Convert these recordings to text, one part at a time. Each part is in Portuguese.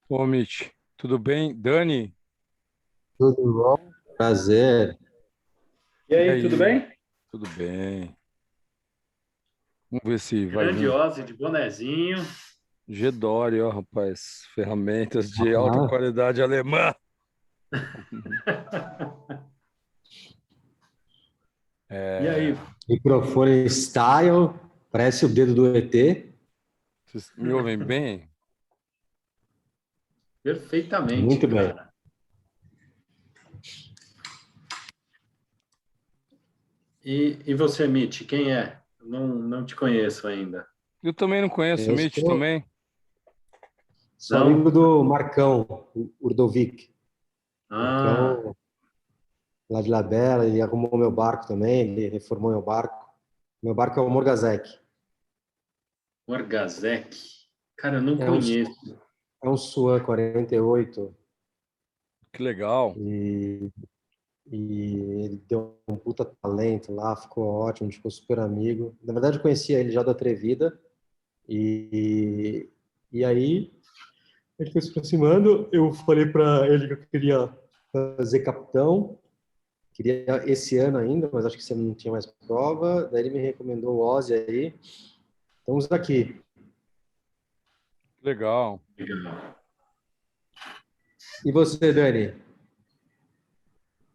Ô, Mitch, tudo bem? Dani, Tudo bom? Prazer. E e aí, tudo aí? bem? Tudo bem? Vamos ver se vai Grande vir. Ozzy de bonezinho. G-Dory, ó, rapaz. Ferramentas de alta Ah, qualidade alemã. E É, aí? microfone style, parece o dedo do ET. vocês me ouvem bem? Perfeitamente, Muito bem. cara. E você, Mitch, quem é? Eu não te conheço ainda. Eu também não conheço o Eu Mitch sou, também. sou amigo Não? do Marcão, o Urdovic. Ah, Marcão, lá de Labela, ele arrumou meu barco também, ele reformou meu barco. Meu barco é o Morgazek. Orgazek. Cara, eu não É um, conheço. é um Suan 48 Que legal. e, e ele deu um puta talento lá, ficou ótimo, a gente ficou super amigo. Na verdade, eu conhecia ele já da Atrevida. E, e aí, ele foi se aproximando. Eu falei para ele que eu queria fazer capitão, queria esse ano ainda, mas acho que você não tinha mais prova. Daí ele me recomendou o Ozzy aí. Estamos aqui. Legal. Legal. E você, Dani?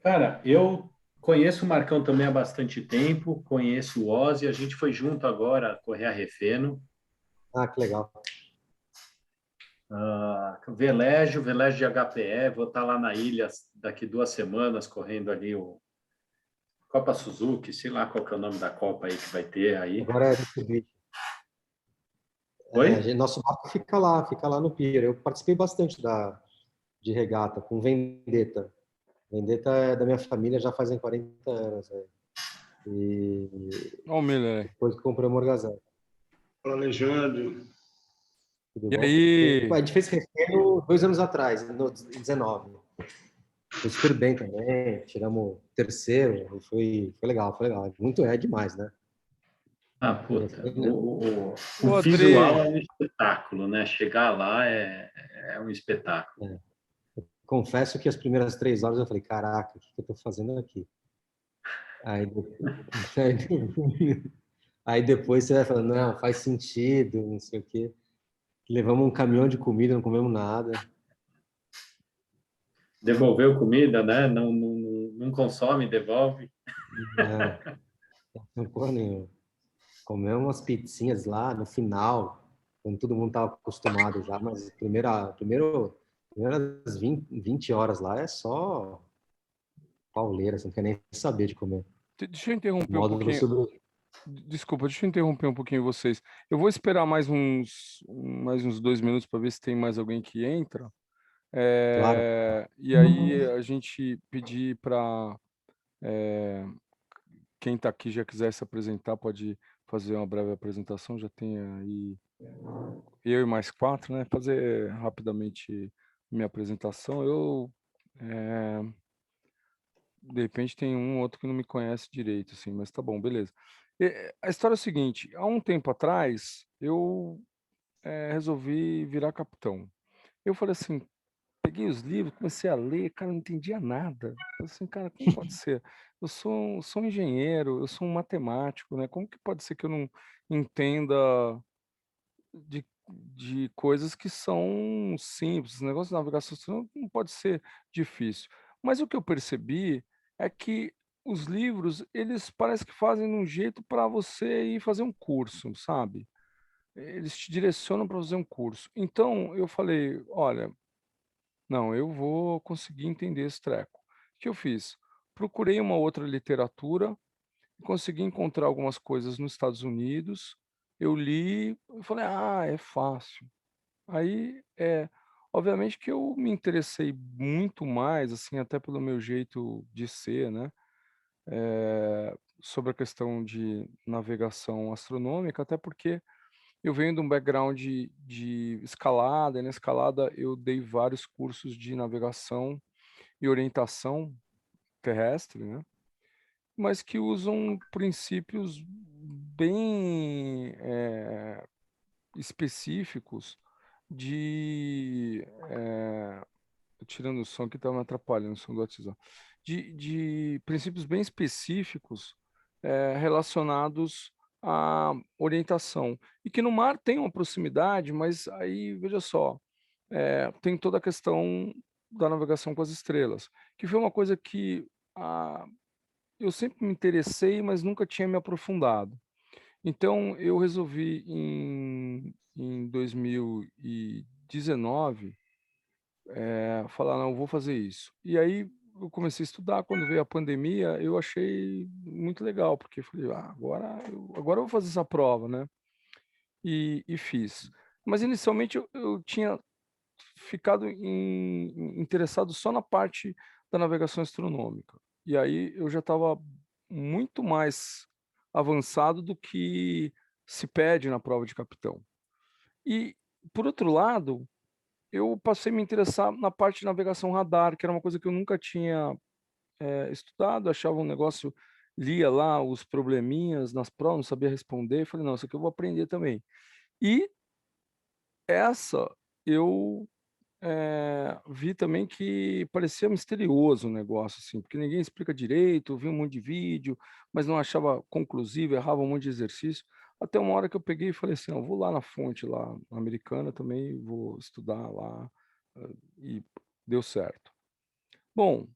Cara, eu conheço o Marcão também há bastante tempo, conheço o Ozzy, a gente foi junto agora correr a Refeno. Ah, que legal. Velégio de HPE, vou estar lá na ilha daqui 2 semanas, correndo ali o Copa Suzuki, sei lá qual que é o nome da Copa aí que vai ter aí. Agora é Mitsubishi. Oi? É, nosso barco fica lá no pier. Eu participei bastante de regata com Vendetta. Vendetta é da minha família já fazem 40 anos. Né? E Ó, o Miller. depois que comprei o Morgazão. Fala, Alexandre. Tudo E bom? A aí? gente fez Refeno 2 anos atrás, no 19. Foi super bem também, tiramos terceiro, foi legal, foi legal. Muito é demais, né? Ah, puta, Refeno, o Ô, visual Adri. é um espetáculo, né? Chegar lá é um espetáculo. é. Confesso que as primeiras 3 horas eu falei, caraca, o que eu tô fazendo aqui? Aí, aí depois você vai falando, não, faz sentido, não sei o quê. Levamos um caminhão de comida, não comemos nada. Devolveu comida, né? Não consome, devolve. Não, não porra nenhuma. Comemos umas pizzinhas lá no final, quando todo mundo estava acostumado já, mas primeiras 20 horas lá é só pauleira, você não quer nem saber de comer. Deixa eu interromper um Módulo pouquinho. sobre. Desculpa, deixa eu interromper um pouquinho vocês. Eu vou esperar mais uns 2 minutos para ver se tem mais alguém que entra. Claro. E aí a gente pedir para quem está aqui já quiser se apresentar, pode fazer uma breve apresentação. Já tem aí eu e mais quatro, né? Fazer rapidamente minha apresentação. Eh, de repente tem um ou outro que não me conhece direito, assim, mas tá bom, beleza. A história é o seguinte: há um tempo atrás eu resolvi virar capitão. Eu falei assim, peguei os livros, comecei a ler, cara, eu não entendia nada. Falei assim, cara, como pode ser? Eu sou um engenheiro, eu sou um matemático, né? Como que pode ser que eu não entenda de coisas que são simples? O negócio de navegação não pode ser difícil. Mas o que eu percebi é que os livros, eles parecem que fazem de um jeito para você ir fazer um curso, sabe? Eles te direcionam para fazer um curso. Então, eu falei, olha, não, eu vou conseguir entender esse treco. O que eu fiz? Procurei uma outra literatura, consegui encontrar algumas coisas nos Estados Unidos, eu li, eu falei, ah, é fácil. Aí, obviamente que eu me interessei muito mais, assim, até pelo meu jeito de ser, né? Sobre a questão de navegação astronômica, até porque eu venho de um background de escalada, e na escalada eu dei vários cursos de navegação e orientação terrestre, né? Mas que usam princípios bem específicos de tirando o som que está me atrapalhando, o som do WhatsApp, de princípios bem específicos relacionados à orientação. E que no mar tem uma proximidade, mas aí, veja só, tem toda a questão da navegação com as estrelas, que foi uma coisa que eu sempre me interessei, mas nunca tinha me aprofundado. Então, eu resolvi em 2019 falar, não, eu vou fazer isso. E aí eu comecei a estudar, quando veio a pandemia, eu achei muito legal, porque eu falei, agora eu vou fazer essa prova, né? E fiz. Mas inicialmente eu tinha ficado interessado só na parte da navegação astronômica. E aí eu já estava muito mais avançado do que se pede na prova de capitão. E, por outro lado, eu passei a me interessar na parte de navegação radar, que era uma coisa que eu nunca tinha estudado, achava um negócio, lia lá os probleminhas nas provas, não sabia responder, falei, não, isso aqui eu vou aprender também. E essa eu vi também que parecia misterioso o negócio, assim, porque ninguém explica direito, eu vi um monte de vídeo, mas não achava conclusivo, errava um monte de exercício. Até uma hora que eu peguei e falei assim, eu vou lá na fonte, lá na americana também, vou estudar lá, e deu certo. Bom,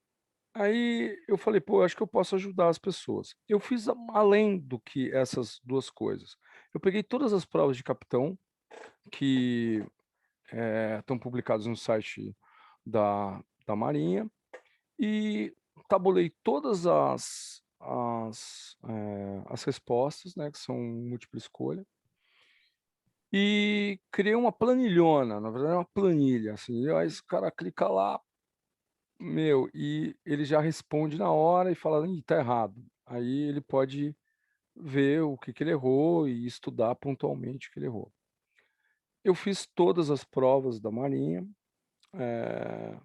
aí eu falei, pô, eu acho que eu posso ajudar as pessoas. Eu fiz além do que essas duas coisas. Eu peguei todas as provas de capitão que estão publicadas no site da Marinha e tabulei todas as respostas, né, que são múltipla escolha, e criei uma planilhona, na verdade é uma planilha, assim, e aí esse cara clica lá, meu, e ele já responde na hora e fala, ih, tá errado. Aí ele pode ver o que ele errou e estudar pontualmente o que ele errou. Eu fiz todas as provas da Marinha, eh,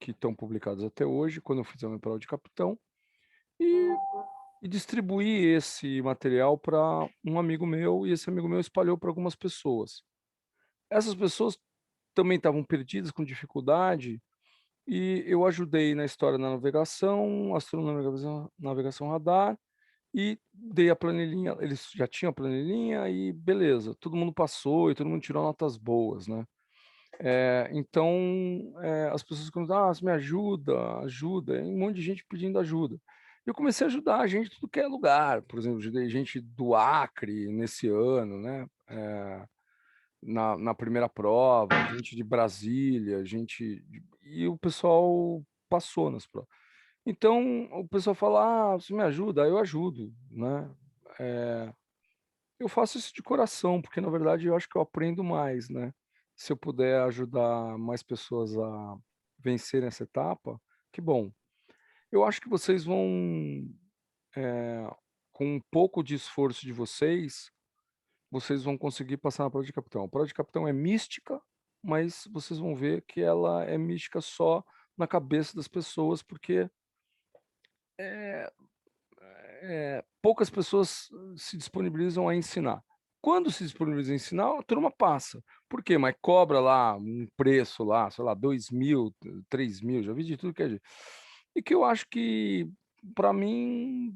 que estão publicadas até hoje, quando eu fiz a minha prova de capitão, e, e distribuí esse material para um amigo meu, e esse amigo meu espalhou para algumas pessoas. Essas pessoas também estavam perdidas, com dificuldade, e eu ajudei na história da navegação, astronomia, navegação radar, e dei a planilhinha, eles já tinham a planilhinha, e beleza, todo mundo passou, e todo mundo tirou notas boas, né? Então, as pessoas começam, você me ajuda, ajuda, e um monte de gente pedindo ajuda. Eu comecei a ajudar a gente de tudo que é lugar, por exemplo, ajudei gente do Acre nesse ano, né? Na primeira prova, gente de Brasília, e o pessoal passou nas provas. Então, o pessoal fala, você me ajuda? Aí eu ajudo, né? Eh, eu faço isso de coração, porque na verdade eu acho que eu aprendo mais, né? Se eu puder ajudar mais pessoas a vencerem essa etapa, que bom. Eu acho que vocês vão, eh, com um pouco de esforço de vocês vão conseguir passar na prova de capitão. A prova de capitão é mística, mas vocês vão ver que ela é mística só na cabeça das pessoas, porque eh, poucas pessoas se disponibilizam a ensinar. Quando se disponibiliza a ensinar, a turma passa. Por quê? Mas cobra lá um preço lá, sei lá, 2.000, 3.000, já vi de tudo que é jeito. E que eu acho que, para mim,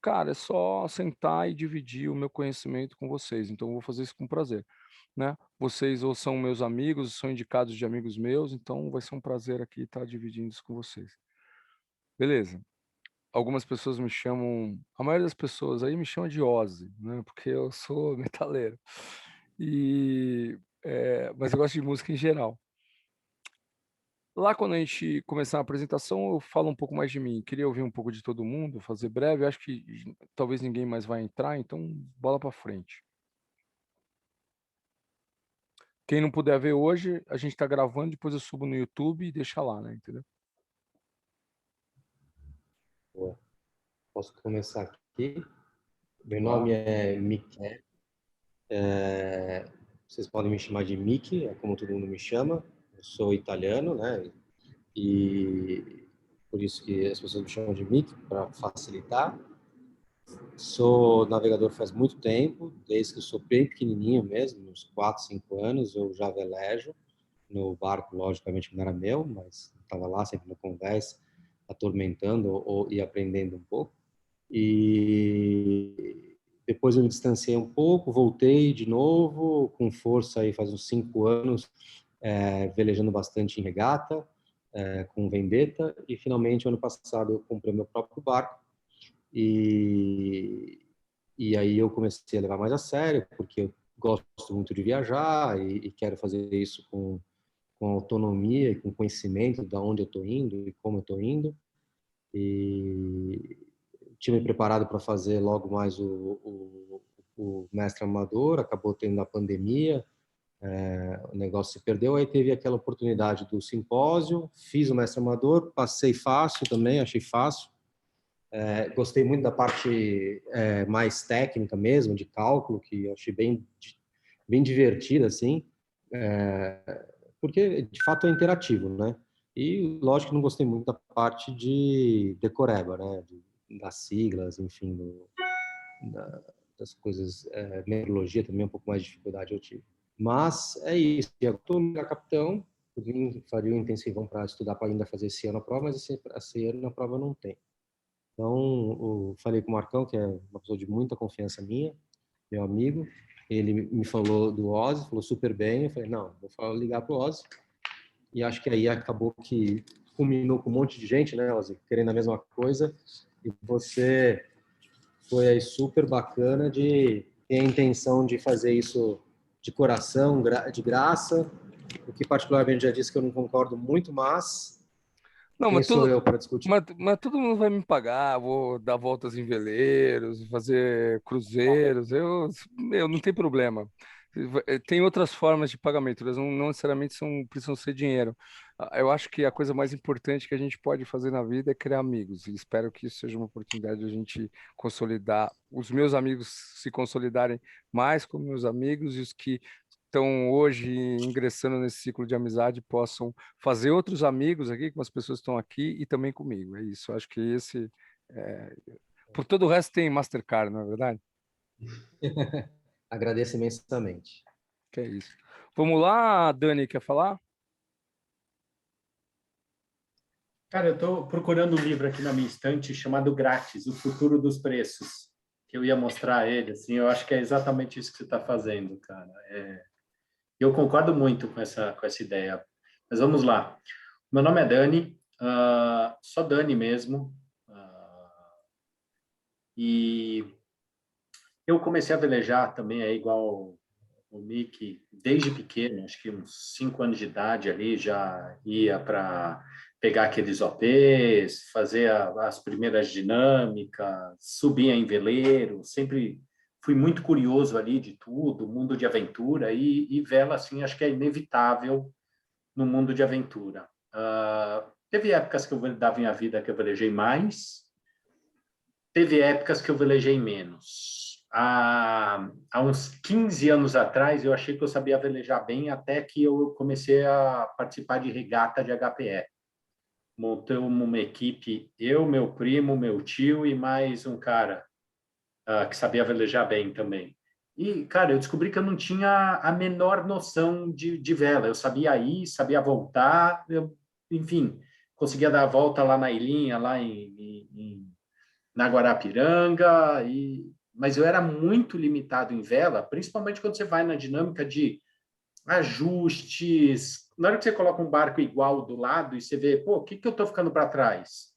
cara, é só sentar e dividir o meu conhecimento com vocês. Então, eu vou fazer isso com prazer, né? Vocês ou são meus amigos, ou são indicados de amigos meus, então vai ser um prazer aqui estar dividindo isso com vocês. Beleza? Algumas pessoas me chamam, a maioria das pessoas aí me chama de Ozzy, né? Porque eu sou metaleiro. Mas eu gosto de música em geral. Lá quando a gente começar a apresentação, eu falo um pouco mais de mim. Queria ouvir um pouco de todo mundo, fazer breve. Acho que talvez ninguém mais vai entrar, então bola para frente. Quem não puder ver hoje, a gente está gravando, depois eu subo no YouTube e deixa lá, né? Entendeu? Boa. Posso começar aqui? Meu nome Claro. é Miquel. Vocês podem me chamar de Mickey, é como todo mundo me chama. Eu sou italiano, né? E por isso que as pessoas me chamam de Mickey, para facilitar. Sou navegador faz muito tempo, desde que eu sou bem pequenininho mesmo, uns 4, 5 anos, eu já velejo no barco, logicamente que não era meu, mas estava lá sempre na conversa, atormentando e aprendendo um pouco. E depois eu me distanciei um pouco, voltei de novo, com força aí faz uns 5 anos, velejando bastante em regata, com Vendetta, e finalmente ano passado eu comprei meu próprio barco, e, e aí eu comecei a levar mais a sério, porque eu gosto muito de viajar e quero fazer isso com autonomia e com conhecimento de onde eu estou indo e como eu estou indo. E tinha me preparado para fazer logo mais o mestre amador, acabou tendo a pandemia, o negócio se perdeu, aí teve aquela oportunidade do simpósio, fiz o mestre amador, passei fácil também, achei fácil. Gostei muito da parte mais técnica mesmo, de cálculo, que eu achei bem divertida, assim, porque de fato é interativo, né? E lógico que não gostei muito da parte de decoreba, né? Das siglas, enfim, das coisas, meteorologia também um pouco mais de dificuldade eu tive. Mas é isso. Eu estou na capitão, faria um intensivão para estudar para ainda fazer esse ano a prova, mas esse ano a prova não tem. Então, eu falei com o Marcão, que é uma pessoa de muita confiança minha, meu amigo. Ele me falou do Ozzy, falou super bem. Eu falei, não, vou ligar para o Ozzy. E acho que aí acabou que culminou com um monte de gente, né, Ozzy, querendo a mesma coisa. E você foi aí super bacana de ter a intenção de fazer isso de coração, de graça. O que particularmente já disse que eu não concordo muito, mas Não, quem sou eu para discutir? mas todo mundo vai me pagar. Vou dar voltas em veleiros, fazer cruzeiros. Eu não tem problema. Tem outras formas de pagamento, elas não necessariamente precisam ser dinheiro. Eu acho que a coisa mais importante que a gente pode fazer na vida é criar amigos. E espero que isso seja uma oportunidade de a gente consolidar, os meus amigos se consolidarem mais como meus amigos e os que estão hoje ingressando nesse ciclo de amizade possam fazer outros amigos aqui com as pessoas que estão aqui e também comigo. É isso. Eu acho que é, por todo o resto tem Mastercard, não é verdade? Agradeço imensamente. Que é isso. Vamos lá, Dani, quer falar? Cara, eu estou procurando um livro aqui na minha estante chamado Grátis, O Futuro dos Preços, que eu ia mostrar a ele, assim, eu acho que é exatamente isso que você está fazendo, cara. Eu concordo muito com essa ideia. Mas vamos lá. Meu nome é Dani, só Dani mesmo, e eu comecei a velejar também, é igual o Mickey, desde pequeno, acho que uns 5 anos de idade ali, já ia para pegar aqueles OPs, fazer as primeiras dinâmicas, subia em veleiro, sempre fui muito curioso ali de tudo, mundo de aventura, e vela, assim, acho que é inevitável no mundo de aventura. Teve épocas que eu dava minha vida que eu velejei mais, teve épocas que eu velejei menos. Há uns 15 anos atrás, eu achei que eu sabia velejar bem, até que eu comecei a participar de regata de HPE. Montei uma equipe, eu, meu primo, meu tio e mais um cara que sabia velejar bem também. E, cara, eu descobri que eu não tinha a menor noção de vela. Eu sabia ir, sabia voltar, enfim, conseguia dar a volta lá na ilhinha, lá na Guarapiranga, mas eu era muito limitado em vela, principalmente quando você vai na dinâmica de ajustes. Na hora que você coloca um barco igual do lado e você vê, pô, o que eu estou ficando para trás?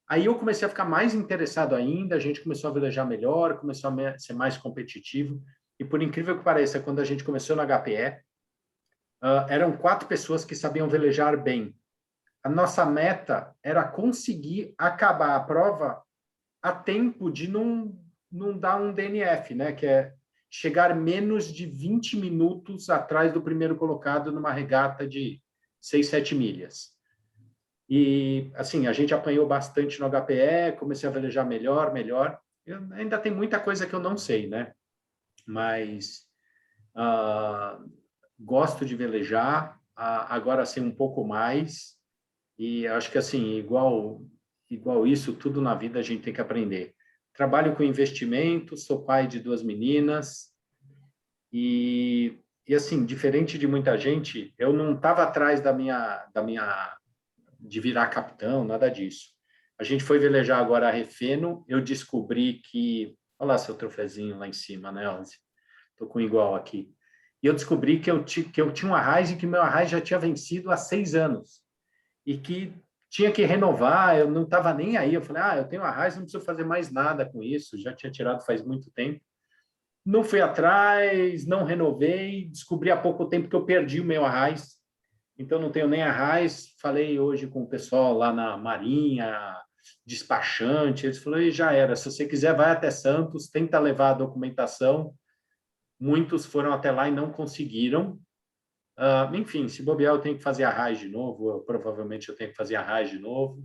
Aí eu comecei a ficar mais interessado ainda, a gente começou a velejar melhor, começou a ser mais competitivo. E por incrível que pareça, quando a gente começou no HPE, eram 4 pessoas que sabiam velejar bem. A nossa meta era conseguir acabar a prova a tempo de não dar um DNF, né? Que é chegar menos de 20 minutos atrás do primeiro colocado numa regata de 6, 7 milhas. E, assim, a gente apanhou bastante no HPE, comecei a velejar melhor. Ainda tem muita coisa que eu não sei, né? Mas gosto de velejar, agora sei um pouco mais. E acho que, assim, igual isso, tudo na vida a gente tem que aprender. trabalho com investimento, sou pai de 2 meninas e assim, diferente de muita gente, eu não estava atrás de virar capitão, nada disso. A gente foi velejar agora a Refeno, eu descobri que... Olha lá seu troféuzinho lá em cima, né, Ozzy? Estou com igual aqui. E eu descobri que eu tinha um Arraiz e que meu Arraiz já tinha vencido há 6 anos. E que tinha que renovar, eu não estava nem aí. Eu falei, eu tenho Arraiz, não preciso fazer mais nada com isso. Já tinha tirado faz muito tempo. Não fui atrás, não renovei. Descobri há pouco tempo que eu perdi o meu Arraiz. Então, não tenho nem Arraiz. Falei hoje com o pessoal lá na Marinha, despachante. Eles falaram, já era. Se você quiser, vai até Santos, tenta levar a documentação. Muitos foram até lá e não conseguiram. Enfim, se bobear, eu tenho que fazer Arraiz de novo. Provavelmente eu tenho que fazer Arraiz de novo.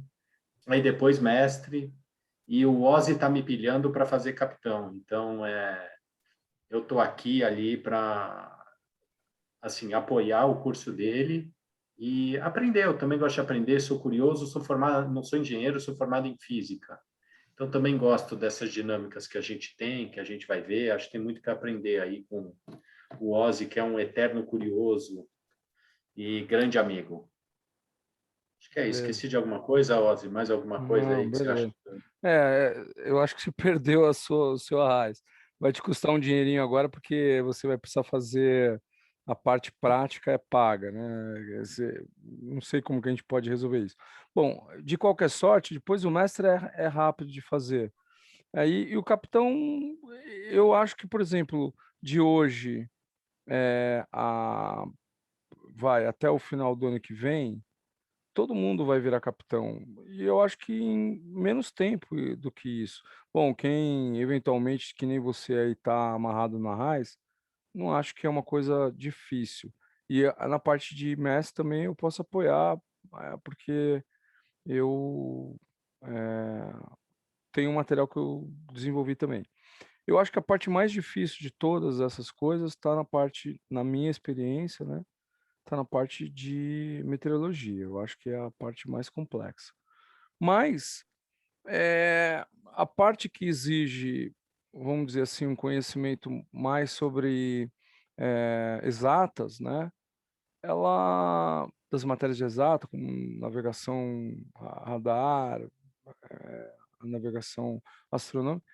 Aí depois mestre. E o Ozzy está me pilhando para fazer capitão. Então, eu estou aqui ali para assim, apoiar o curso dele e aprender. Eu também gosto de aprender, sou curioso, sou formado, não sou engenheiro, sou formado em física. Então, também gosto dessas dinâmicas que a gente tem, que a gente vai ver. Acho que tem muito que aprender aí com o Ozzy, que é um eterno curioso e grande amigo. Acho que é isso. Beleza. Esqueci de alguma coisa, Ozzy? Mais alguma coisa Não, aí que você acha? beleza. Eu acho que você perdeu o seu Arraiz. Vai te custar um dinheirinho agora, porque você vai precisar fazer a parte prática é paga, né? Não sei como que a gente pode resolver isso. Bom, de qualquer sorte, depois o mestre é rápido de fazer. Aí, e o capitão, eu acho que, por exemplo, de hoje vai até o final do ano que vem, todo mundo vai virar capitão. E eu acho que em menos tempo do que isso. Bom, quem eventualmente, que nem você aí está amarrado na raiz, não acho que é uma coisa difícil. E na parte de mestre também eu posso apoiar, porque eu tenho um material que eu desenvolvi também. Eu acho que a parte mais difícil de todas essas coisas está na minha experiência, né? Está na parte de meteorologia. Eu acho que é a parte mais complexa. Mas a parte que exige, vamos dizer assim, um conhecimento mais sobre exatas, né? Das matérias de exata, como navegação radar, navegação astronômica,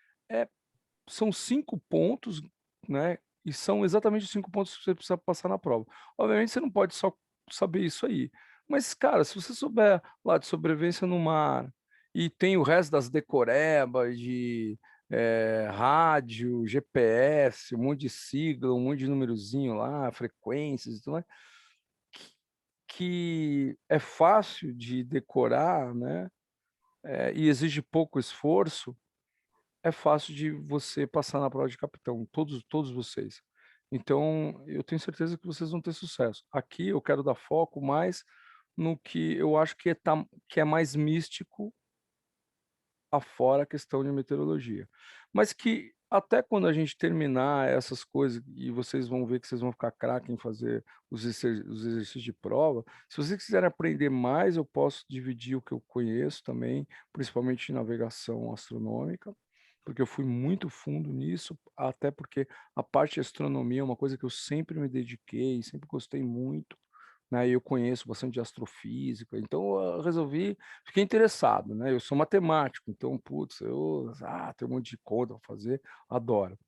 são 5 pontos, né? E são exatamente os 5 pontos que você precisa passar na prova. Obviamente, você não pode só saber isso aí. Mas, cara, se você souber lá de sobrevivência no mar e tem o resto das decorebas de rádio, GPS, um monte de sigla, um monte de numerozinho lá, frequências e tudo mais, que é fácil de decorar, né? E exige pouco esforço, é fácil de você passar na prova de capitão, todos vocês. Então, eu tenho certeza que vocês vão ter sucesso. Aqui eu quero dar foco mais no que eu acho que é mais místico afora a questão de meteorologia. Mas que até quando a gente terminar essas coisas e vocês vão ver que vocês vão ficar craque em fazer os exercícios de prova, se vocês quiserem aprender mais, eu posso dividir o que eu conheço também, principalmente em navegação astronômica, porque eu fui muito fundo nisso, até porque a parte de astronomia é uma coisa que eu sempre me dediquei, sempre gostei muito, né? Eu conheço bastante de astrofísica, então eu resolvi, fiquei interessado, né? Eu sou matemático, então, putz, tem um monte de conta para fazer, adoro.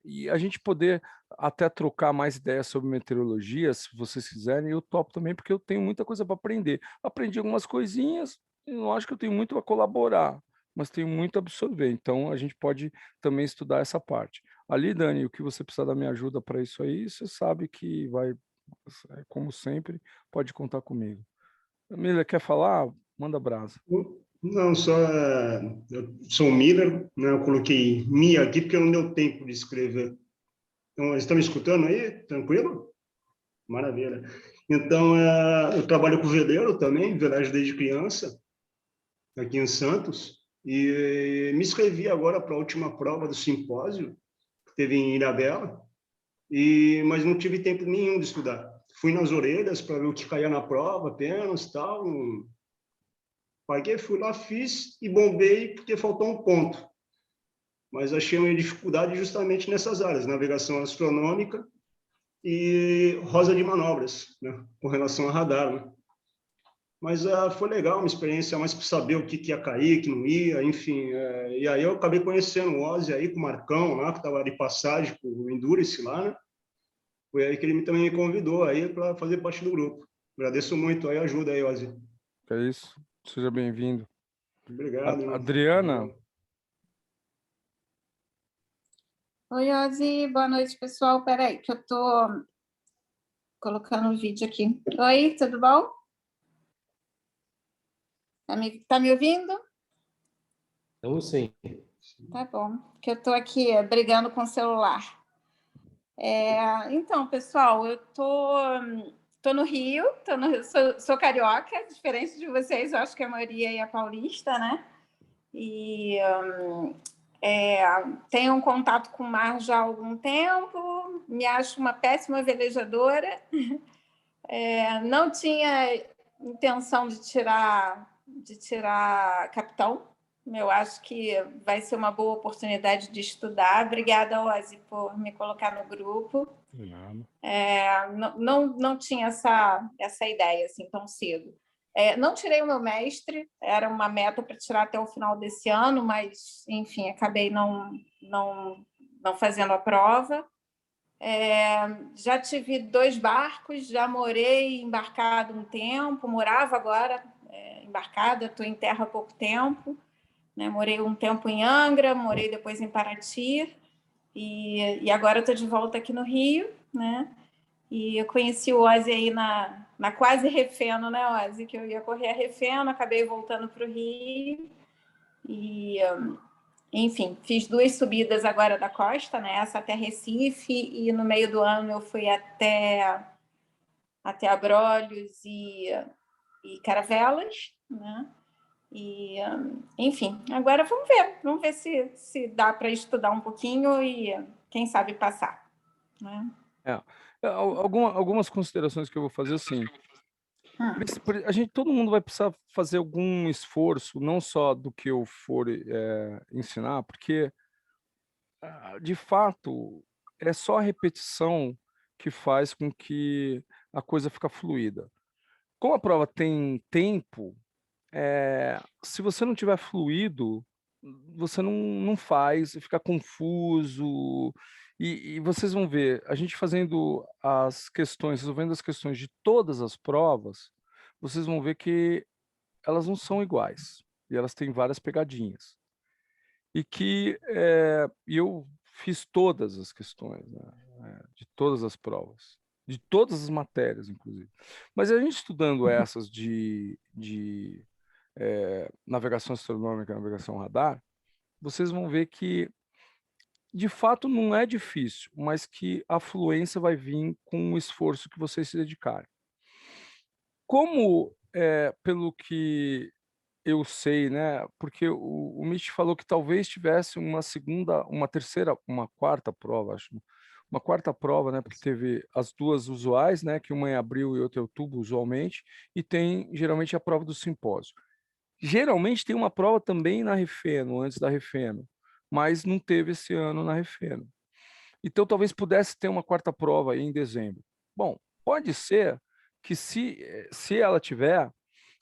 E a gente poder até trocar mais ideias sobre meteorologia, se vocês quiserem, eu topo também, porque eu tenho muita coisa para aprender. Aprendi algumas coisinhas, e não acho que eu tenho muito a colaborar, mas tenho muito a absorver. Então, a gente pode também estudar essa parte. Ali, Dani, o que você precisar da minha ajuda para isso aí, você sabe que vai, como sempre, pode contar comigo. Miller, quer falar? Manda brasa. Não, só eu sou o Miller, né? Eu coloquei Mia aqui porque não deu tempo de escrever. Então, eles estão me escutando aí? Tranquilo? Maravilha. Então, eu trabalho com veleiro também, velagem desde criança, aqui em Santos, e me inscrevi agora para a última prova do simpósio, que teve em Ilhabela, mas não tive tempo nenhum de estudar. Fui nas orelhas para ver o que caía na prova, apenas, tal, Paguei, fui lá, fiz e bombei porque faltou um ponto. Mas achei uma dificuldade justamente nessas áreas, navegação astronômica e rosa de manobras, né, com relação a radar, né? Mas foi legal, uma experiência mais para saber o que ia cair, o que não ia, enfim. E aí eu acabei conhecendo o Ozzy aí, com o Marcão lá, que estava de passagem com o Endurance lá, né? Foi aí que ele também me convidou aí para fazer parte do grupo. Agradeço muito aí a ajuda aí, Ozzy. É isso. Seja bem-vindo. Obrigado, irmão. Adriana, Oi, Ozzy, boa noite, pessoal. Peraí, que eu tô colocando o vídeo aqui. Oi, tudo bom? Tá me ouvindo? Então, sim. Tá bom, que eu tô aqui brigando com o celular. Então, pessoal, eu tô no Rio, sou carioca, diferente de vocês, eu acho que a maioria é paulista, né? E tenho um contato com o mar já há algum tempo, me acho uma péssima velejadora. Não tinha intenção de tirar capitão. Eu acho que vai ser uma boa oportunidade de estudar. Obrigada, Ozzy, por me colocar no grupo. Não tinha essa ideia assim tão cedo. Não tirei o meu mestre, era uma meta para tirar até o final desse ano, mas, enfim, acabei não fazendo a prova. Já tive 2 barcos, já morei embarcado um tempo, morava agora embarcada, estou em terra há pouco tempo, né? Morei um tempo em Angra, morei depois em Paraty e agora estou de volta aqui no Rio, né? E eu conheci o Ozzy aí na quase Refeno, né, Ozzy? Que eu ia correr a Refeno, acabei voltando para o Rio e enfim, fiz 2 subidas agora da costa, né? Essa até Recife, e no meio do ano eu fui até Abrolhos e Caravelas, né? E, enfim, agora vamos ver se dá para estudar um pouquinho e, quem sabe, passar, né? algumas considerações que eu vou fazer assim. Todo mundo vai precisar fazer algum esforço, não só do que eu for ensinar, porque de fato é só a repetição que faz com que a coisa fica fluida. Como a prova tem tempo, se você não tiver fluido, você não faz, fica confuso. E vocês vão ver, a gente fazendo as questões, resolvendo as questões de todas as provas, vocês vão ver que elas não são iguais. E elas têm várias pegadinhas. E que eu fiz todas as questões, né, de todas as provas, de todas as matérias, inclusive. Mas a gente estudando essas de navegação astronômica, navegação radar, vocês vão ver que, de fato, não é difícil, mas que a fluência vai vir com o esforço que vocês se dedicarem. Como, pelo que eu sei, né, porque o Mitch falou que talvez tivesse uma terceira, uma quarta prova, acho, uma quarta prova, né, porque teve as 2 usuais, né, que uma em abril e outra em outubro, usualmente, e tem geralmente a prova do simpósio. Geralmente tem uma prova também na Refeno, antes da Refeno, mas não teve esse ano na Refeno. Então talvez pudesse ter uma quarta prova aí em dezembro. Bom, pode ser que se ela tiver,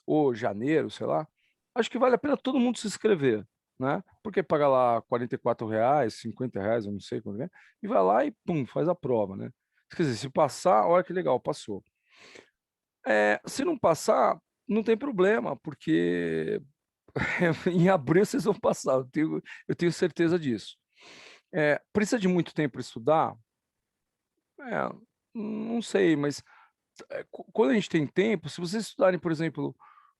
ou janeiro, sei lá, acho que vale a pena todo mundo se inscrever, né? Porque paga lá R$ 44, R$ 50, eu não sei quanto é, e vai lá e pum, faz a prova, né? Quer dizer, se passar, olha que legal, passou. Se não passar, não tem problema, porque em abril vocês vão passar, eu tenho certeza disso. Precisa de muito tempo para estudar? Não sei, mas quando a gente tem tempo, se vocês estudarem, por exemplo,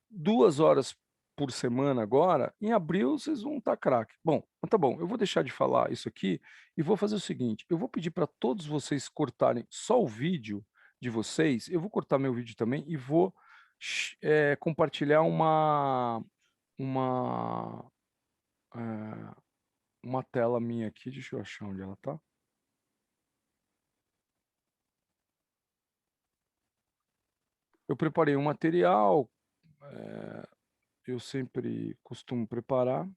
2 horas por semana agora, em abril vocês vão estar craque. Bom, tá bom, eu vou deixar de falar isso aqui e vou fazer o seguinte, eu vou pedir para todos vocês cortarem só o vídeo de vocês, eu vou cortar meu vídeo também e vou compartilhar uma, eh, uma tela minha aqui, deixa eu achar onde ela tá. Eu preparei um material, eu sempre costumo preparar.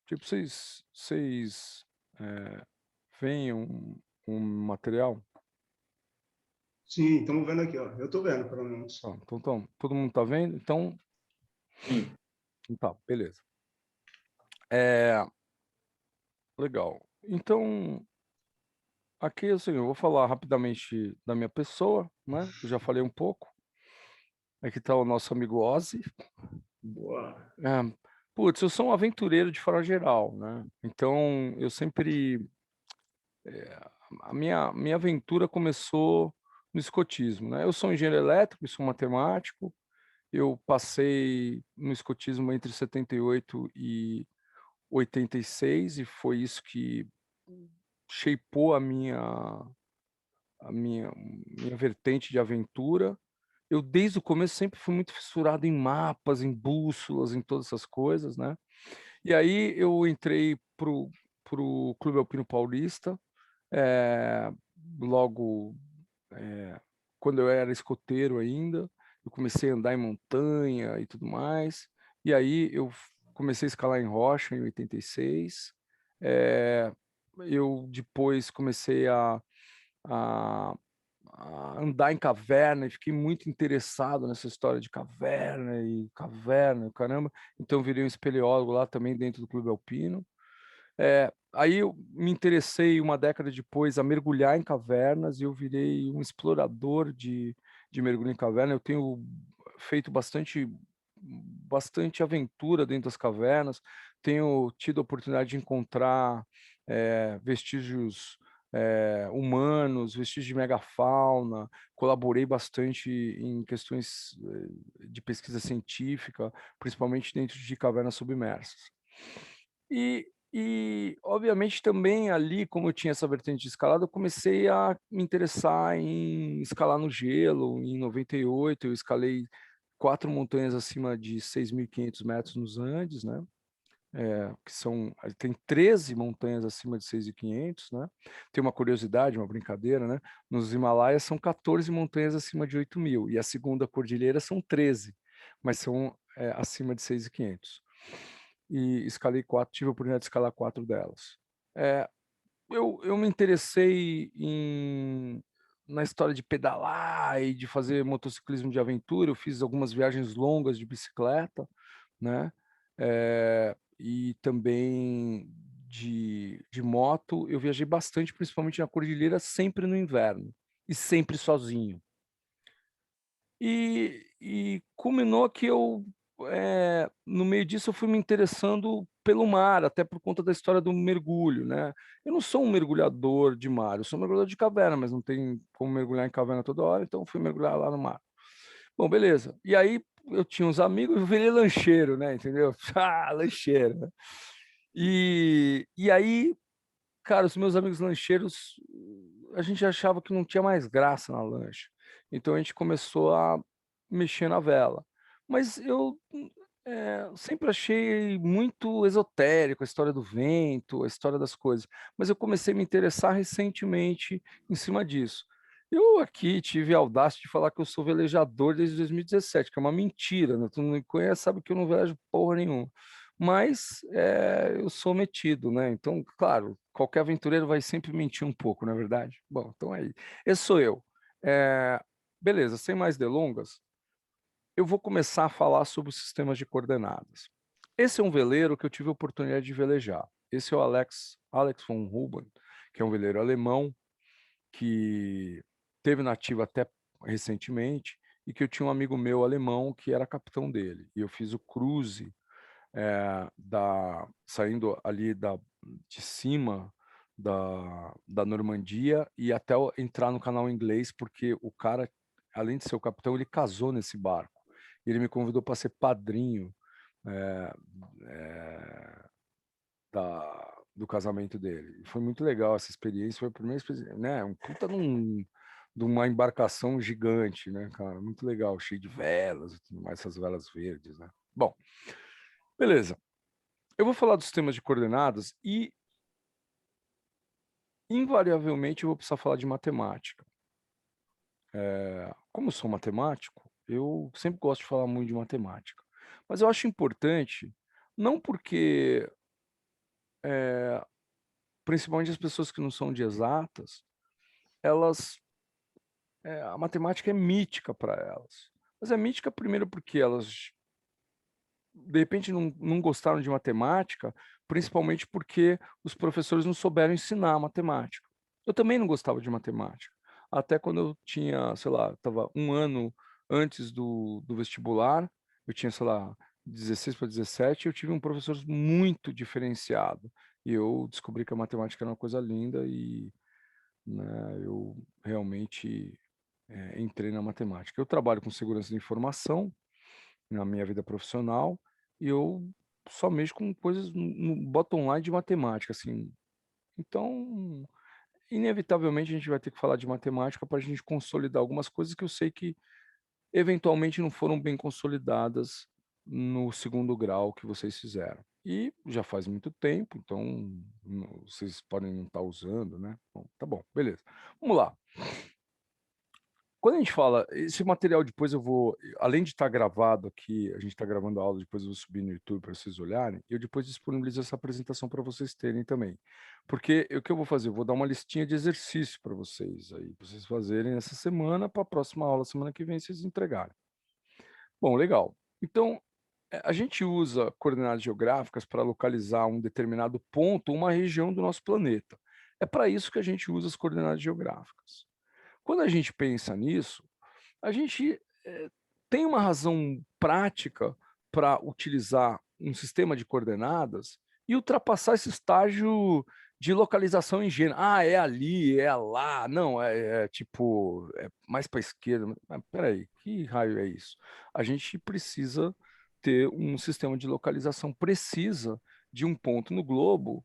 Tipo, vocês veem um material? Sim, estamos vendo aqui, ó. Eu estou vendo, pelo menos. Então, todo mundo está vendo? Então, Sim. tá, beleza. É, legal. Então, aqui assim, eu vou falar rapidamente da minha pessoa, né? Eu já falei um pouco. Aqui está o nosso amigo Ozzy. Boa. Putz, eu sou um aventureiro de forma geral, né? Então, eu sempre a minha aventura começou no escotismo, né? Eu sou engenheiro elétrico, sou matemático. Eu passei no escotismo entre 78 e 86 e foi isso que shapeou a minha vertente de aventura. Eu desde o começo sempre fui muito fissurado em mapas, em bússolas, em todas essas coisas, né? E aí eu entrei pro Clube Alpino Paulista, eh, logo quando eu era escoteiro ainda, eu comecei a andar em montanha e tudo mais. E aí eu comecei a escalar em rocha em 86. Eh, eu depois comecei a, a andar em caverna e fiquei muito interessado nessa história de caverna, caramba. Então eu virei um espeleólogo lá também dentro do Clube Alpino. Aí eu me interessei uma década depois a mergulhar em cavernas e eu virei um explorador de mergulho em caverna. Eu tenho feito bastante aventura dentro das cavernas, tenho tido a oportunidade de encontrar vestígios humanos, vestígios de megafauna, colaborei bastante em questões de pesquisa científica, principalmente dentro de cavernas submersas. Obviamente, também ali, como eu tinha essa vertente de escalada, eu comecei a me interessar em escalar no gelo. Em 98, eu escalei 4 montanhas acima de 6.500 metros nos Andes, né? Tem 13 montanhas acima de 6.500, né? Tem uma curiosidade, uma brincadeira, né? Nos Himalaias são 14 montanhas acima de 8.000, e a segunda cordilheira são 13, mas são acima de 6.500. E escalei 4, tive a oportunidade de escalar 4 delas. É, eu me interessei na história de pedalar e de fazer motociclismo de aventura. Eu fiz algumas viagens longas de bicicleta, né? E também de moto. Eu viajei bastante, principalmente na cordilheira, sempre no inverno e sempre sozinho. E culminou que no meio disso, eu fui me interessando pelo mar, até por conta da história do mergulho, né? Eu não sou um mergulhador de mar, eu sou um mergulhador de caverna, mas não tem como mergulhar em caverna toda hora, então fui mergulhar lá no mar. Bom, beleza. E aí eu tinha uns amigos, eu virei lancheiro, né? Entendeu? Ah, lancheiro, né? E aí, cara, os meus amigos lancheiros, a gente achava que não tinha mais graça na lancha. Então a gente começou a mexer na vela. Mas eu sempre achei muito esotérico a história do vento, a história das coisas. Mas eu comecei a me interessar recentemente em cima disso. Eu aqui tive a audácia de falar que eu sou velejador desde 2017, que é uma mentira, né? Tu não me conhece, sabe que eu não velejo porra nenhuma. Mas eu sou metido, né? Então, claro, qualquer aventureiro vai sempre mentir um pouco, não é verdade? Bom, então aí, esse sou eu. É, beleza, sem mais delongas, eu vou começar a falar sobre os sistemas de coordenadas. Esse é um veleiro que eu tive a oportunidade de velejar. Esse é o Alex von Huben, que é um veleiro alemão que teve na ativa até recentemente e que eu tinha um amigo meu alemão que era capitão dele. E eu fiz o cruise saindo ali de cima da Normandia e até entrar no canal inglês, porque o cara, além de ser o capitão, ele casou nesse barco. E ele me convidou para ser padrinho é, é, do casamento dele. E foi muito legal essa experiência, foi a primeira experiência, né? Um puta de uma embarcação gigante, né, cara? Muito legal, cheio de velas e tudo mais, essas velas verdes, né? Bom, beleza. Eu vou falar dos sistemas de coordenadas e, invariavelmente, eu vou precisar falar de matemática. como eu sou matemático, eu sempre gosto de falar muito de matemática. Mas eu acho importante, não porque, eh, principalmente as pessoas que não são de exatas, elas a matemática é mítica para elas. Mas é mítica primeiro porque elas, de repente, não gostaram de matemática, principalmente porque os professores não souberam ensinar matemática. Eu também não gostava de matemática. Até quando eu tinha, sei lá, estava um ano antes do vestibular, eu tinha, sei lá, 16 para 17, eu tive um professor muito diferenciado. E eu descobri que a matemática era uma coisa linda e, né, eu realmente entrei na matemática. Eu trabalho com segurança de informação na minha vida profissional e eu só mexo com coisas no bottom line de matemática, assim. Então, inevitavelmente, a gente vai ter que falar de matemática para a gente consolidar algumas coisas que eu sei que eventualmente não foram bem consolidadas no segundo grau que vocês fizeram. E já faz muito tempo, então vocês podem não estar usando, né? Bom, tá bom, beleza. Vamos lá. Quando a gente fala, esse material depois eu vou, além de estar gravado aqui, a gente está gravando a aula, depois eu vou subir no YouTube para vocês olharem, eu depois disponibilizo essa apresentação para vocês terem também. Porque o que eu vou fazer? Eu vou dar uma listinha de exercício para vocês aí, para vocês fazerem essa semana, para a próxima aula, semana que vem, vocês entregarem. Bom, legal. Então, a gente usa coordenadas geográficas para localizar um determinado ponto, uma região do nosso planeta. É para isso que a gente usa as coordenadas geográficas. Quando a gente pensa nisso, a gente tem uma razão prática para utilizar um sistema de coordenadas e ultrapassar esse estágio de localização em gênero. Ah, é ali, é lá. Não, tipo, é mais para a esquerda. Mas, peraí, que raio é isso? A gente precisa ter um sistema de localização precisa de um ponto no globo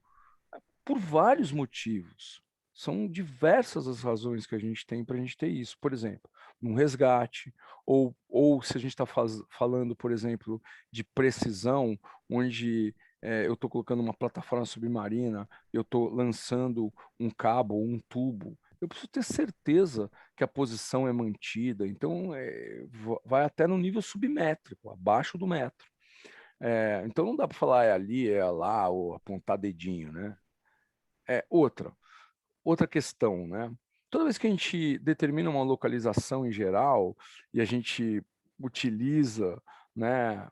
por vários motivos. São diversas as razões que a gente tem para a gente ter isso. Por exemplo, um resgate, ou se a gente está falando, por exemplo, de precisão, onde eu estou colocando uma plataforma submarina, eu estou lançando um cabo ou um tubo, eu preciso ter certeza que a posição é mantida. Então, vai até no nível submétrico, abaixo do metro. Então, não dá para falar é ali, é lá, ou apontar dedinho, né? Outra questão, né? Toda vez que a gente determina uma localização em geral e a gente utiliza, né,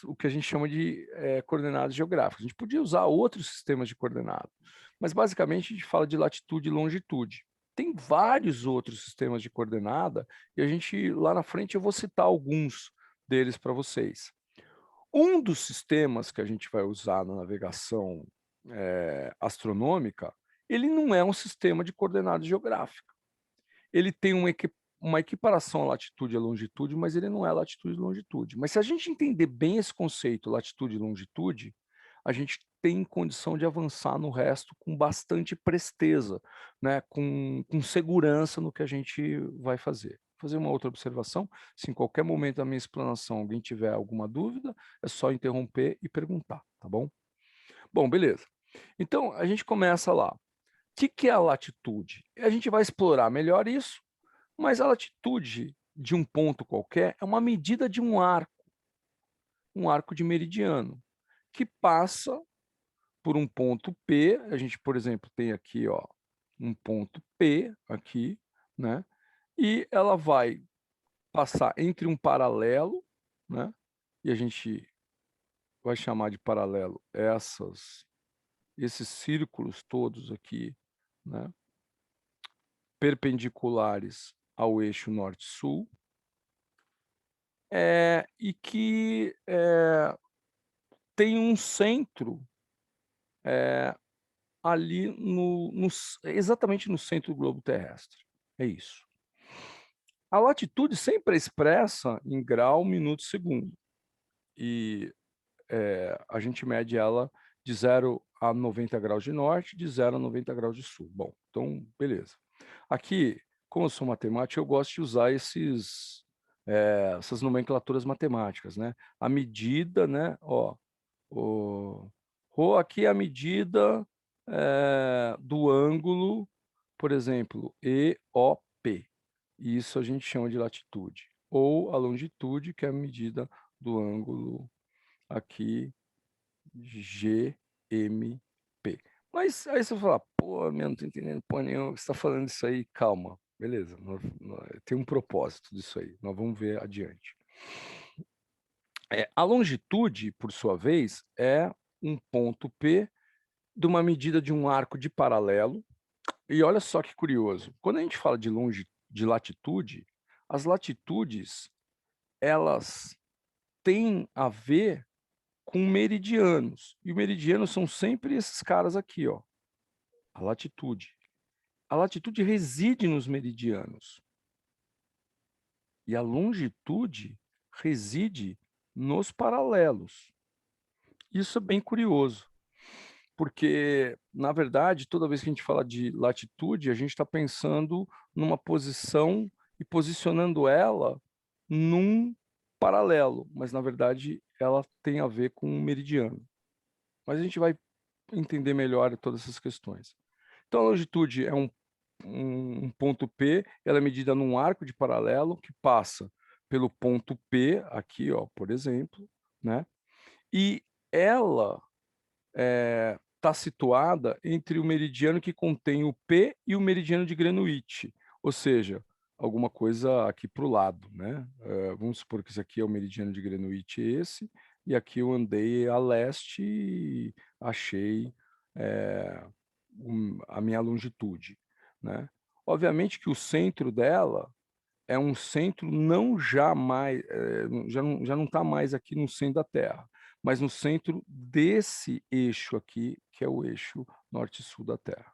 o que a gente chama de coordenadas geográficas. A gente podia usar outros sistemas de coordenadas, mas basicamente a gente fala de latitude e longitude. Tem vários outros sistemas de coordenada e a gente lá na frente eu vou citar alguns deles para vocês. Um dos sistemas que a gente vai usar na navegação astronômica, ele não é um sistema de coordenada geográfica. Ele tem uma equiparação à latitude e à longitude, mas ele não é latitude e longitude. Mas se a gente entender bem esse conceito, latitude e longitude, a gente tem condição de avançar no resto com bastante presteza, né? com segurança no que a gente vai fazer. Vou fazer uma outra observação, se em qualquer momento da minha explanação alguém tiver alguma dúvida, é só interromper e perguntar, tá bom? Bom, beleza. Então, a gente começa lá. O que é a latitude? A gente vai explorar melhor isso, mas a latitude de um ponto qualquer é uma medida de um arco de meridiano, que passa por um ponto P. A gente, por exemplo, tem aqui ó, um ponto P, aqui, né? E ela vai passar entre um paralelo, né? E a gente vai chamar de paralelo esses círculos todos aqui, né, perpendiculares ao eixo norte-sul, e que tem um centro ali exatamente no centro do globo terrestre. É isso. A latitude sempre é expressa em grau, minuto, segundo. E a gente mede ela de 0 a 90 graus de norte, de 0 a 90 graus de sul. Bom, então, beleza. Aqui, como eu sou matemático, eu gosto de usar essas nomenclaturas matemáticas, né? A medida, né? Ó, aqui é a medida do ângulo, por exemplo, EOP. E isso a gente chama de latitude. Ou a longitude, que é a medida do ângulo aqui, GMP. Mas aí você fala, pô, meu, não tô entendendo porra nenhuma, você está falando isso aí, calma, beleza, tem um propósito disso aí, nós vamos ver adiante. A longitude, por sua vez, é um ponto P de uma medida de um arco de paralelo, e olha só que curioso, quando a gente fala de latitude, as latitudes, elas têm a ver com meridianos, e os meridianos são sempre esses caras aqui, ó, a latitude. A latitude reside nos meridianos. E a longitude reside nos paralelos. Isso é bem curioso, porque, na verdade, toda vez que a gente fala de latitude, a gente está pensando numa posição e posicionando ela num paralelo, mas, na verdade, ela tem a ver com um meridiano. Mas a gente vai entender melhor todas essas questões. Então, a longitude é um ponto P, ela é medida num arco de paralelo que passa pelo ponto P, aqui, ó, por exemplo, né? E ela está situada entre o meridiano que contém o P e o meridiano de Greenwich, ou seja, alguma coisa aqui para o lado, né? Vamos supor que isso aqui é o meridiano de Greenwich, esse, e aqui eu andei a leste e achei a minha longitude, né? Obviamente que o centro dela é um centro não jamais, já não está mais aqui no centro da Terra, mas no centro desse eixo aqui, que é o eixo norte-sul da Terra.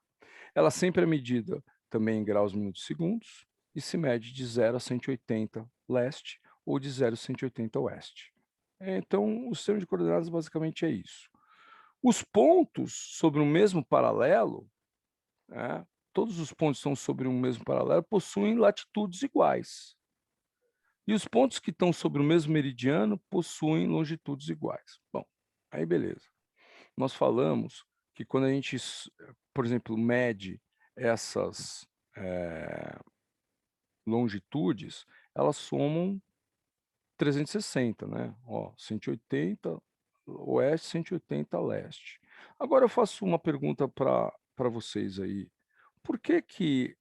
Ela sempre é medida também em graus, minutos, segundos, e se mede de 0 a 180 leste ou de 0 a 180 oeste. Então, o sistema de coordenadas basicamente é isso. Os pontos sobre o mesmo paralelo, né, todos os pontos que estão sobre um mesmo paralelo possuem latitudes iguais. E os pontos que estão sobre o mesmo meridiano possuem longitudes iguais. Bom, aí beleza. Nós falamos que quando a gente, por exemplo, mede essas longitudes, elas somam 360, né? Ó, 180 oeste, 180 leste. Agora eu faço uma pergunta para vocês aí. Por que que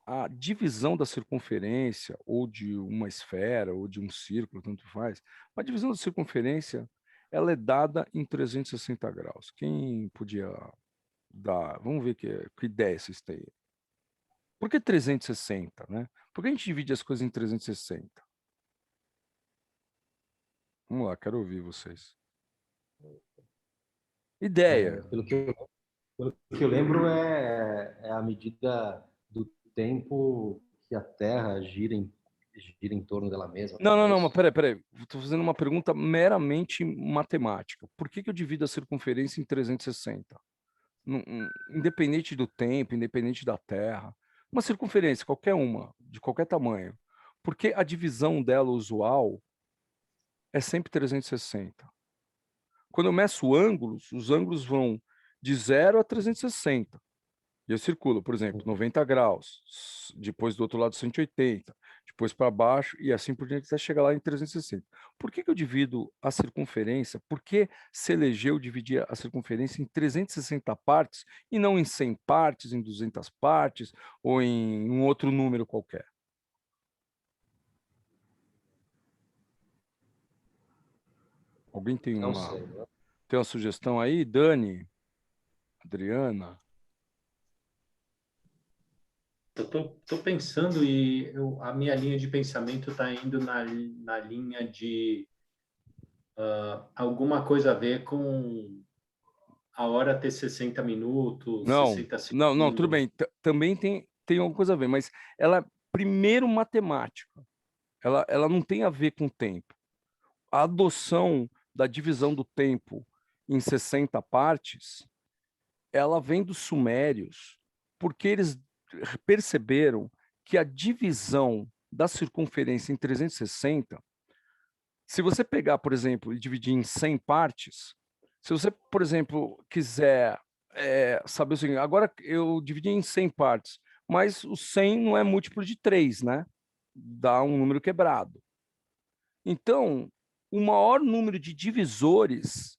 a divisão da circunferência, ou de uma esfera, ou de um círculo, tanto faz, a divisão da circunferência, ela é dada em 360 graus. Quem podia dar? Vamos ver que ideia vocês têm. Por que 360, né? Por que a gente divide as coisas em 360? Vamos lá, quero ouvir vocês. Ideia. Pelo que eu lembro, é a medida do tempo que a Terra gira em torno dela mesma. Não, mas peraí. Estou fazendo uma pergunta meramente matemática. Por que eu divido a circunferência em 360? Independente do tempo, independente da Terra. Uma circunferência, qualquer uma, de qualquer tamanho. Porque a divisão dela usual é sempre 360. Quando eu meço ângulos, os ângulos vão de 0 a 360. E eu circulo, por exemplo, 90 graus, depois do outro lado 180, depois para baixo e assim por diante até chegar lá em 360. Por que eu divido a circunferência? Por que se elegeu dividir a circunferência em 360 partes e não em 100 partes, em 200 partes ou em um outro número qualquer? Alguém tem Não sei. tem uma sugestão aí? Dani? Adriana? Tô pensando e a minha linha de pensamento está indo na linha de alguma coisa a ver com a hora ter 60 minutos, Não, 60 não, tudo segundos. bem. Também tem alguma coisa a ver, mas ela, primeiro, matemática. Ela não tem a ver com tempo. A adoção da divisão do tempo em 60 partes, ela vem dos sumérios, porque eles perceberam que a divisão da circunferência em 360, se você pegar, por exemplo, e dividir em 100 partes, se você, por exemplo, quiser saber o seguinte, agora eu dividi em 100 partes, mas o 100 não é múltiplo de 3, né? Dá um número quebrado. Então, o maior número de divisores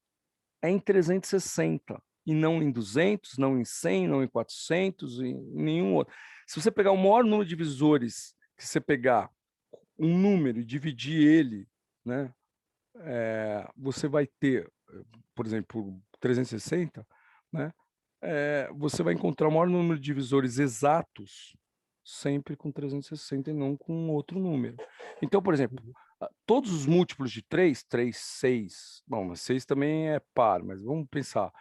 é em 360, e não em 200, não em 100, não em 400, em nenhum outro. Se você pegar o maior número de divisores, que você pegar um número e dividir ele, né, você vai ter, por exemplo, 360, né, você vai encontrar o maior número de divisores exatos sempre com 360 e não com outro número. Então, por exemplo, todos os múltiplos de 3, 3, 6, bom, mas 6 também é par, mas vamos pensar,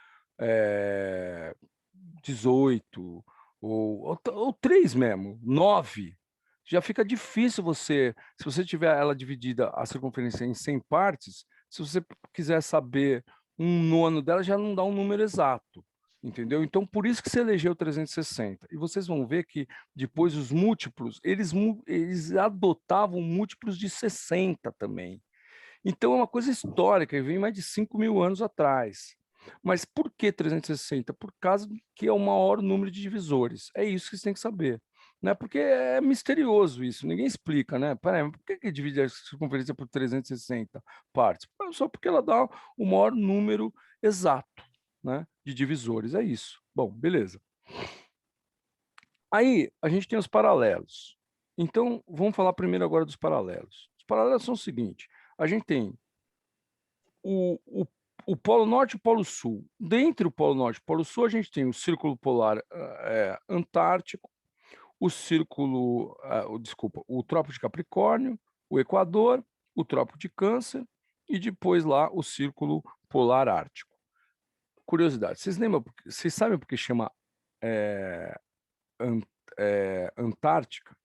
18, ou 3 mesmo, 9, já fica difícil você, se você tiver ela dividida, a circunferência em 100 partes, se você quiser saber um nono dela, já não dá um número exato, entendeu? Então, por isso que você elegeu 360. E vocês vão ver que depois os múltiplos, eles adotavam múltiplos de 60 também. Então, é uma coisa histórica, e vem mais de 5.000 anos atrás. Mas por que 360? Por causa que é o maior número de divisores. É isso que você tem que saber. Né? Porque é misterioso isso, ninguém explica, né? Peraí, por que divide a circunferência por 360 partes? Só porque ela dá o maior número exato, né, de divisores. É isso. Bom, beleza. Aí a gente tem os paralelos. Então, vamos falar primeiro agora dos paralelos. Os paralelos são o seguinte: a gente tem o Polo Norte e o Polo Sul. Dentre o Polo Norte e o Polo Sul, a gente tem o Círculo Polar Antártico, o Círculo, desculpa, o Trópico de Capricórnio, o Equador, o Trópico de Câncer e depois lá o Círculo Polar Ártico. Curiosidade, vocês lembram, vocês sabem por que chama Antártica?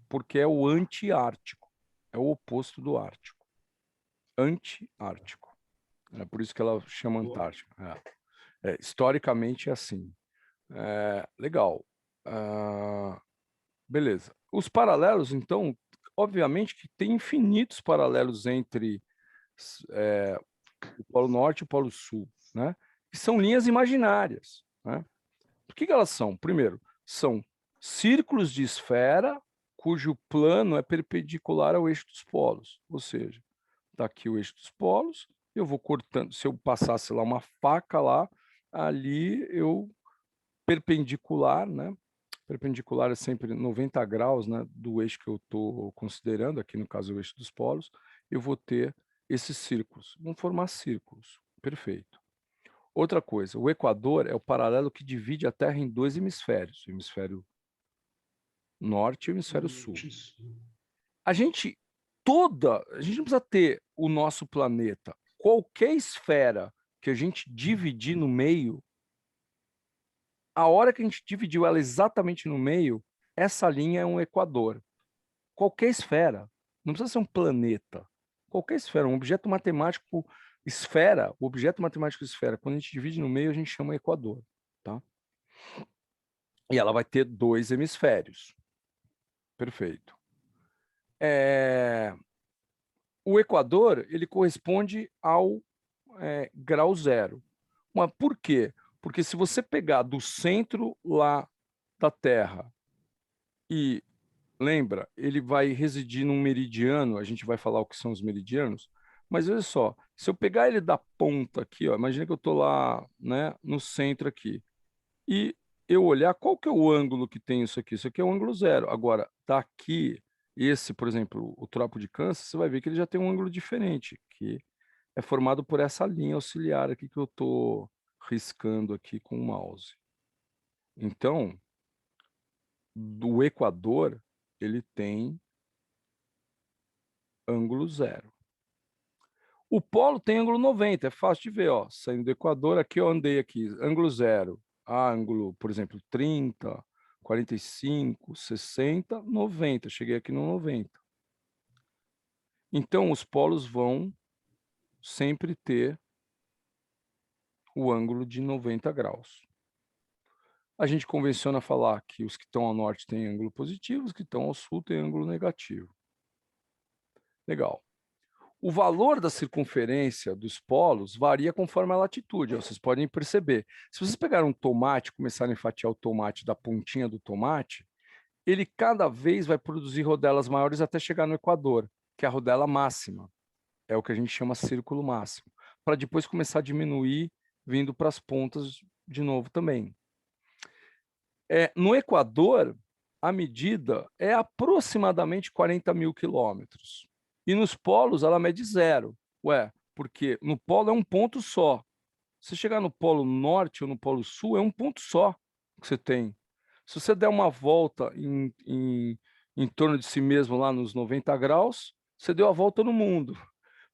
Porque é o anti-ártico, é o oposto do Ártico. Anti-ártico. É por isso que ela chama Antártica. Historicamente é assim. Legal. Beleza. Os paralelos, então, obviamente que tem infinitos paralelos entre o Polo Norte e o Polo Sul, né? Que são linhas imaginárias, né? O que elas são? Primeiro, são círculos de esfera cujo plano é perpendicular ao eixo dos polos, ou seja, está aqui o eixo dos polos, eu vou cortando, se eu passasse lá uma faca lá, ali eu perpendicular, né? Perpendicular é sempre 90 graus, né, do eixo que eu estou considerando, aqui no caso o eixo dos polos, eu vou ter esses círculos, vão formar círculos, perfeito. Outra coisa, o Equador é o paralelo que divide a Terra em dois hemisférios, o hemisfério norte e o hemisfério sul. A gente não precisa ter o nosso planeta, qualquer esfera que a gente dividir no meio, a hora que a gente dividiu ela exatamente no meio, essa linha é um equador. Qualquer esfera, não precisa ser um planeta. Qualquer esfera, um objeto matemático esfera, o objeto matemático esfera, quando a gente divide no meio, a gente chama equador, tá? E ela vai ter dois hemisférios. Perfeito. O equador, ele corresponde ao grau zero. Mas por quê? Porque se você pegar do centro lá da Terra e lembra, ele vai residir num meridiano, a gente vai falar o que são os meridianos, mas olha só, se eu pegar ele da ponta aqui, ó, imagina que eu estou lá, né, no centro aqui, e eu olhar qual que é o ângulo que tem isso aqui é o ângulo zero. Agora, daqui, esse, por exemplo, o Trópico de Câncer, você vai ver que ele já tem um ângulo diferente, que é formado por essa linha auxiliar aqui que eu estou riscando aqui com o mouse. Então, do Equador, ele tem ângulo zero. O polo tem ângulo 90, é fácil de ver, ó. Saindo do Equador, aqui eu andei aqui, ângulo zero. Ângulo, por exemplo, 30, 45, 60, 90. Cheguei aqui no 90. Então, os polos vão sempre ter o ângulo de 90 graus. A gente convenciona falar que os que estão ao norte têm ângulo positivo, os que estão ao sul têm ângulo negativo. Legal. O valor da circunferência dos polos varia conforme a latitude, ó, vocês podem perceber. Se vocês pegarem um tomate e começarem a fatiar o tomate da pontinha do tomate, ele cada vez vai produzir rodelas maiores até chegar no Equador, que é a rodela máxima. É o que a gente chama círculo máximo, para depois começar a diminuir, vindo para as pontas de novo também. No Equador, a medida é aproximadamente 40 mil quilômetros. E nos polos, ela mede 0. Ué, porque no polo é um ponto só. Se chegar no polo norte ou no polo sul, é um ponto só que você tem. Se você der uma volta em torno de si mesmo lá nos 90 graus, você deu a volta no mundo.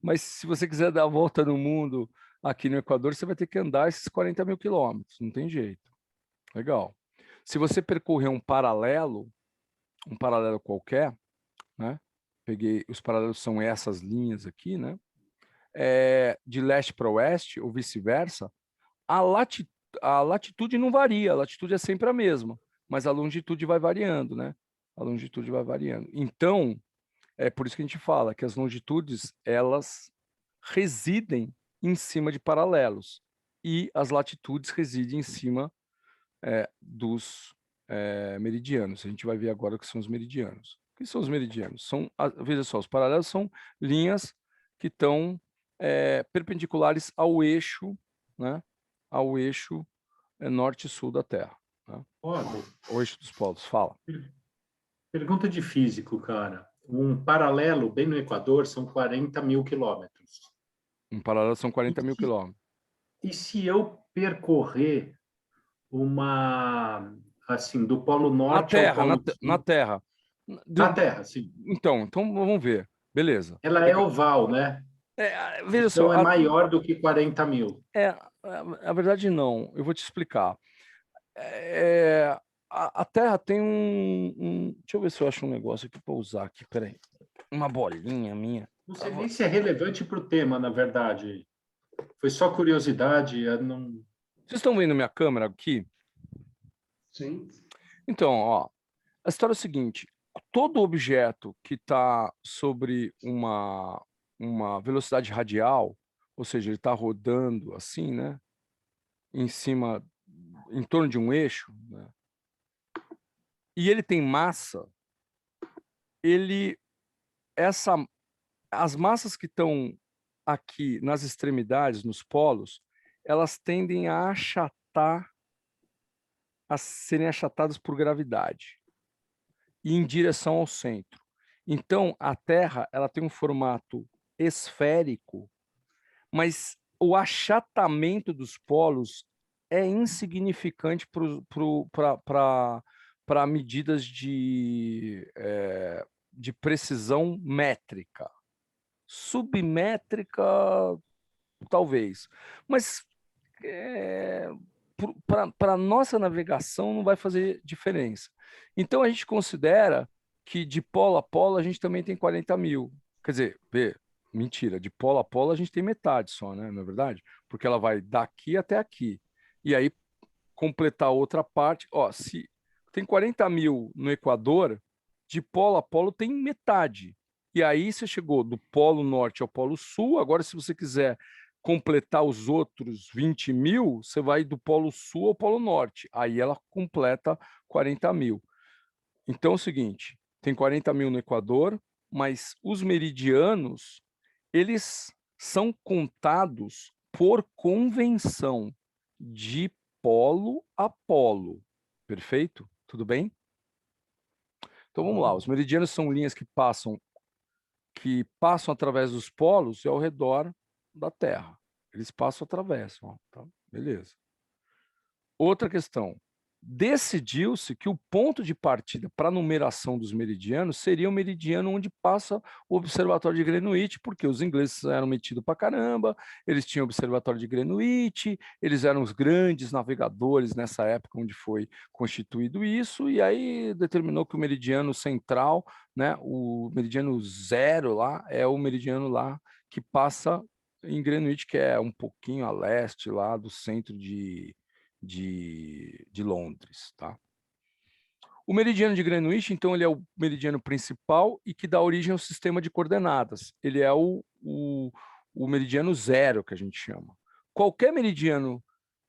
Mas se você quiser dar a volta no mundo aqui no Equador, você vai ter que andar esses 40 mil quilômetros. Não tem jeito. Legal. Se você percorrer um paralelo qualquer, né? Peguei, os paralelos são essas linhas aqui, né? De leste para oeste, ou vice-versa, a latitude não varia, a latitude é sempre a mesma, mas a longitude vai variando, né? A longitude vai variando. Então, é por isso que a gente fala que as longitudes, elas residem em cima de paralelos, e as latitudes residem em cima dos meridianos. A gente vai ver agora o que são os meridianos. O que são os meridianos? Veja só, os paralelos são linhas que estão perpendiculares ao eixo, né? Ao eixo norte e sul da Terra. Né? Olha, O eixo dos polos. Fala. pergunta de físico, cara. Um paralelo bem no Equador são 40 mil quilômetros. Um paralelo são 40 mil quilômetros. E se eu percorrer assim, do Polo Norte ao Polo Sul? Na Terra. Na Terra, sim. Então vamos ver. Beleza. Ela é oval, né? Veja Então só. é maior do que 40 mil. A verdade não. Eu vou te explicar. A Terra tem deixa eu ver se eu acho um negócio aqui para usar aqui. Peraí. Uma bolinha minha. Não sei nem se é relevante para o tema, na verdade. Foi só curiosidade. Não... Vocês estão vendo minha câmera aqui? Sim. Então, ó, a história é o seguinte: todo objeto que está sobre uma velocidade radial, ou seja, ele está rodando assim, né, em torno de um eixo, né, e ele tem massa, as massas que estão aqui nas extremidades, nos polos, elas tendem a serem achatadas por gravidade e em direção ao centro. Então, a Terra, ela tem um formato esférico, mas o achatamento dos polos é insignificante para medidas de precisão métrica. Submétrica, talvez. Mas para a nossa navegação não vai fazer diferença. Então, a gente considera que de polo a polo a gente também tem 40 mil. Quer dizer, mentira, de polo a polo a gente tem metade só, né? Não é verdade? Porque ela vai daqui até aqui. E aí, completar outra parte. Ó, se tem 40 mil no Equador, de polo a polo tem metade. E aí você chegou do polo norte ao polo sul. Agora, se você quiser completar os outros 20 mil, você vai do polo sul ao polo norte. Aí ela completa 40 mil. Então é o seguinte, tem 40 mil no Equador, mas os meridianos, eles são contados por convenção de polo a polo. Perfeito? Tudo bem? Então vamos lá, os meridianos são linhas que passam através dos polos e ao redor da Terra. Eles passam, atravessam, tá? Beleza. Outra questão. Decidiu-se que o ponto de partida para a numeração dos meridianos seria o meridiano onde passa o observatório de Greenwich, porque os ingleses eram metidos para caramba, eles tinham o observatório de Greenwich, eles eram os grandes navegadores nessa época onde foi constituído isso, e aí determinou que o meridiano central, né, o meridiano 0 lá, é o meridiano lá que passa em Greenwich, que é um pouquinho a leste lá do centro de Londres, tá? O meridiano de Greenwich, então, ele é o meridiano principal e que dá origem ao sistema de coordenadas. Ele é o meridiano zero, que a gente chama. Qualquer meridiano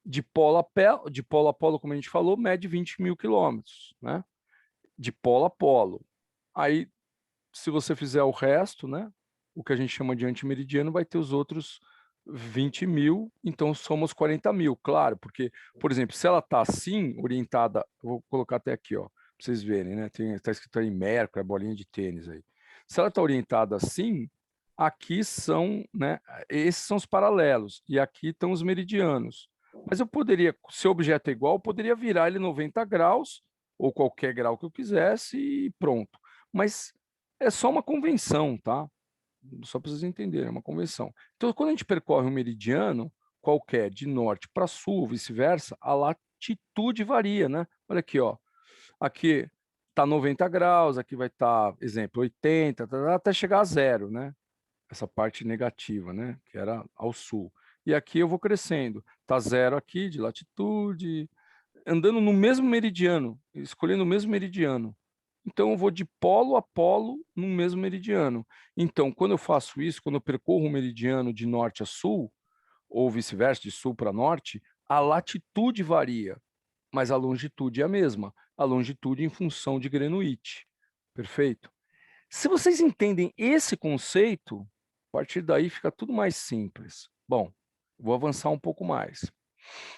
de polo a polo, como a gente falou, mede 20.000 quilômetros, né? De polo a polo. Aí, se você fizer o resto, né? O que a gente chama de antimeridiano vai ter os outros 20.000, então somos 40.000, claro, porque, por exemplo, se ela está assim, orientada, eu vou colocar até aqui, ó, para vocês verem, né? Está escrito aí Mercury, a bolinha de tênis aí. Se ela está orientada assim, aqui são, né? Esses são os paralelos, e aqui estão os meridianos. Mas eu poderia, se o objeto é igual, eu poderia virar ele 90 graus, ou qualquer grau que eu quisesse, e pronto. Mas é só uma convenção, tá? Só para vocês entenderem, é uma convenção. Então, quando a gente percorre um meridiano qualquer, de norte para sul, vice-versa, a latitude varia, né? Olha aqui, ó. Aqui está 90 graus, aqui vai estar, exemplo, 80, até chegar a zero, né? Essa parte negativa, né? Que era ao sul. E aqui eu vou crescendo. Está zero aqui de latitude, andando no mesmo meridiano, escolhendo o mesmo meridiano. Então, eu vou de polo a polo no mesmo meridiano. Então, quando eu faço isso, quando eu percorro um meridiano de norte a sul, ou vice-versa, de sul para norte, a latitude varia, mas a longitude é a mesma. A longitude em função de Greenwich. Perfeito? Se vocês entendem esse conceito, a partir daí fica tudo mais simples. Bom, vou avançar um pouco mais.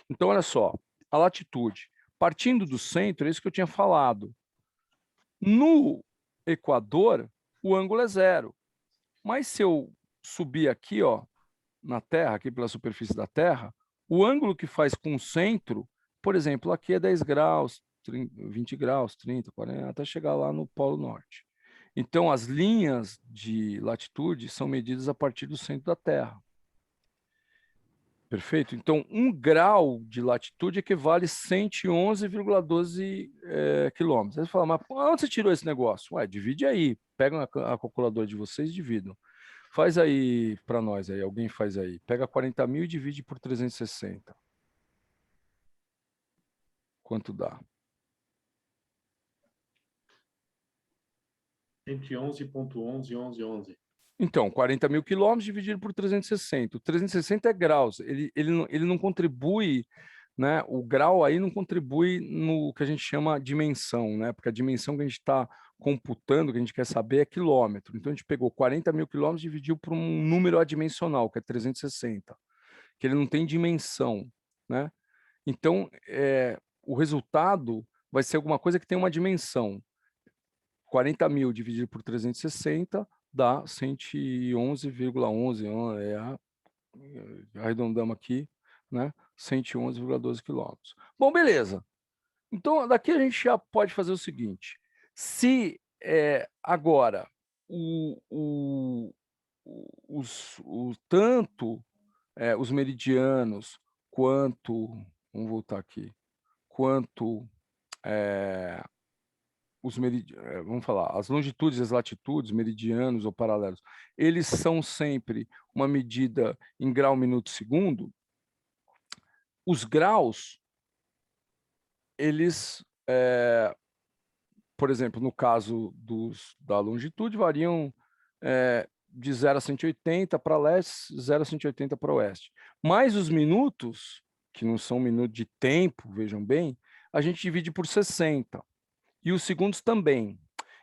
Então, olha só, a latitude. Partindo do centro, é isso que eu tinha falado. No Equador, o ângulo é zero. Mas se eu subir aqui, ó, na Terra, aqui pela superfície da Terra, o ângulo que faz com o centro, por exemplo, aqui é 10 graus, 30, 20 graus, 30, 40, até chegar lá no Polo Norte. Então, as linhas de latitude são medidas a partir do centro da Terra. Perfeito? Então, 1 grau de latitude equivale a 111,12 quilômetros. Aí você fala, mas onde você tirou esse negócio? Ué, divide aí. Pega a calculadora de vocês e dividam. Faz aí para nós, aí. Alguém faz aí. Pega 40.000 e divide por 360. Quanto dá? 111,1111. Então, 40.000 quilômetros dividido por 360. O 360 é graus. Ele não contribui, né? O grau aí não contribui no que a gente chama dimensão, né? Porque a dimensão que a gente está computando, que a gente quer saber, é quilômetro. Então, a gente pegou 40.000 quilômetros e dividiu por um número adimensional, que é 360, que ele não tem dimensão, né? Então, o resultado vai ser alguma coisa que tem uma dimensão. 40.000 dividido por 360 dá 111,11, arredondamos aqui, né? 111,12 quilômetros. Bom, beleza. Então, daqui a gente já pode fazer o seguinte: se agora tanto os meridianos quanto, vamos voltar aqui, quanto vamos falar, as longitudes e as latitudes, meridianos ou paralelos, eles são sempre uma medida em grau, minuto, segundo. Os graus, eles, por exemplo, no caso da longitude, variam de 0 a 180 para leste, 0 a 180 para oeste. Mas os minutos, que não são minutos de tempo, vejam bem, a gente divide por 60. E os segundos também.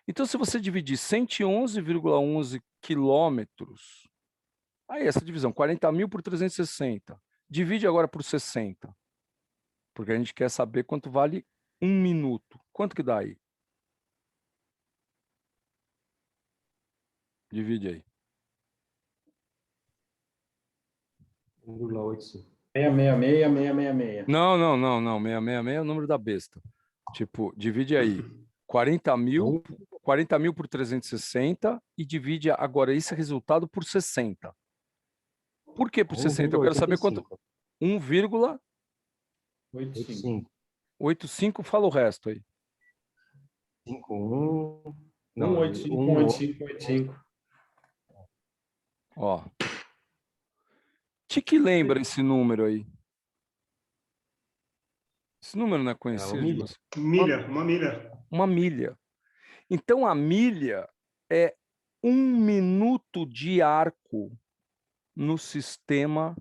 Então, se você dividir 111,11 quilômetros, aí essa divisão, 40.000 por 360, divide agora por 60, porque a gente quer saber quanto vale 1 minuto. Quanto que dá aí? Divide aí. 1,85. 666,666. Não, 666 é o número da besta. Tipo, divide aí. 40.000 por 360 e divide agora esse resultado por 60. Por que por 60? Eu quero saber quanto. 1,85. 85. Fala o resto aí. 51. 185,85. Ó. Que lembra esse número aí? Esse número não é conhecido de você? Milha, uma milha. uma milha. Então, a milha é 1 minuto de arco no sistema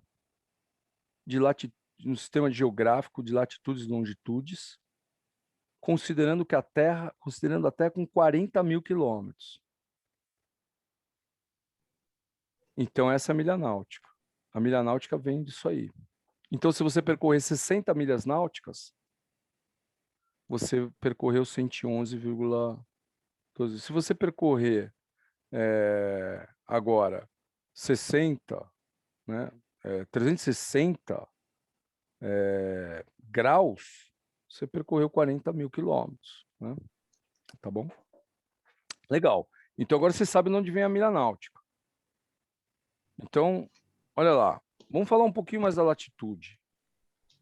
no sistema geográfico de latitudes e longitudes, considerando a Terra com 40 mil quilômetros. Então, essa é a milha náutica. A milha náutica vem disso aí. Então, se você percorrer 60 milhas náuticas, você percorreu 111,12. Se você percorrer agora 60, né, 360 graus, você percorreu 40 mil quilômetros, né? Tá bom? Legal. Então, agora você sabe de onde vem a milha náutica. Então, olha lá. Vamos falar um pouquinho mais da latitude.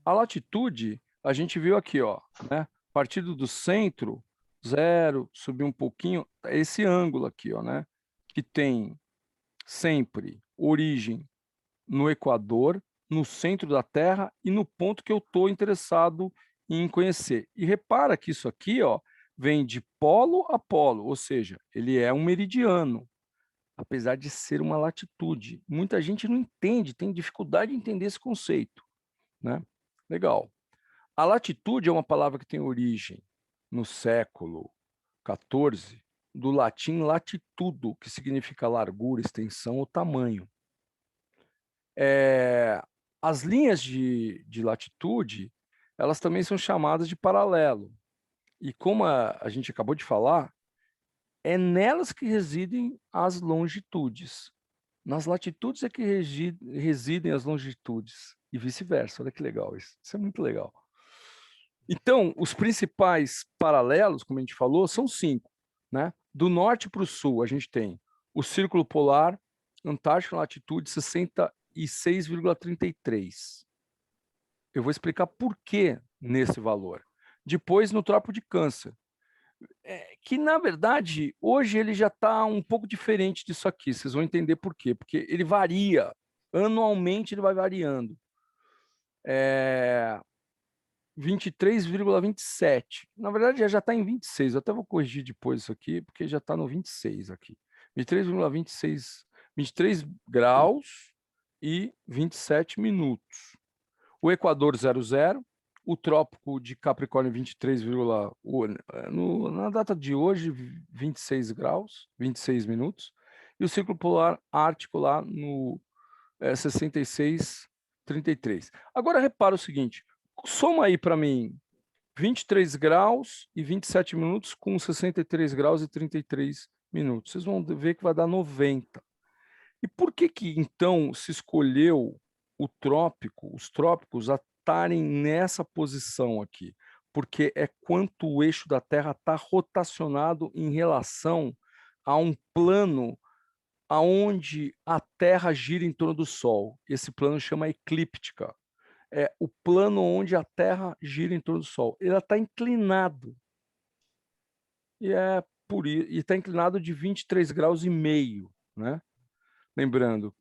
A latitude, a gente viu aqui, ó, né? Partido do centro, 0, subir um pouquinho, esse ângulo aqui, ó, né? Que tem sempre origem no Equador, no centro da Terra e no ponto que eu estou interessado em conhecer. E repara que isso aqui, ó, vem de polo a polo, ou seja, ele é um meridiano, apesar de ser uma latitude. Muita gente não entende, tem dificuldade de entender esse conceito, né? Legal. A latitude é uma palavra que tem origem no século XIV, do latim latitudo, que significa largura, extensão ou tamanho. As linhas de latitude, elas também são chamadas de paralelo. E como a gente acabou de falar, é nelas que residem as longitudes. Nas latitudes é que residem as longitudes. E vice-versa. Olha que legal isso. Isso é muito legal. Então, os principais paralelos, como a gente falou, são 5. Né? Do norte para o sul, a gente tem o Círculo Polar, Antártica, latitude 66,33. Eu vou explicar por que nesse valor. Depois, no Trópico de Câncer, que, na verdade, hoje ele já está um pouco diferente disso aqui. Vocês vão entender por quê. Porque ele varia. Anualmente, ele vai variando. 23,27. Na verdade, já está em 26. Eu até vou corrigir depois isso aqui, porque já está no 26 aqui. 23,26, 23 graus e 27 minutos. O Equador 00, o Trópico de Capricórnio 23, na data de hoje, 26 graus, 26 minutos. E o Círculo Polar Ártico lá no 66,33. Agora, repara o seguinte, soma aí para mim 23 graus e 27 minutos com 63 graus e 33 minutos. Vocês vão ver que vai dar 90. E por que então se escolheu os trópicos a estarem nessa posição aqui? Porque é quanto o eixo da Terra está rotacionado em relação a um plano aonde a Terra gira em torno do Sol. Esse plano chama eclíptica. É o plano onde a Terra gira em torno do Sol. Ele está inclinado. E está inclinado de 23 graus e meio, né? Lembrando,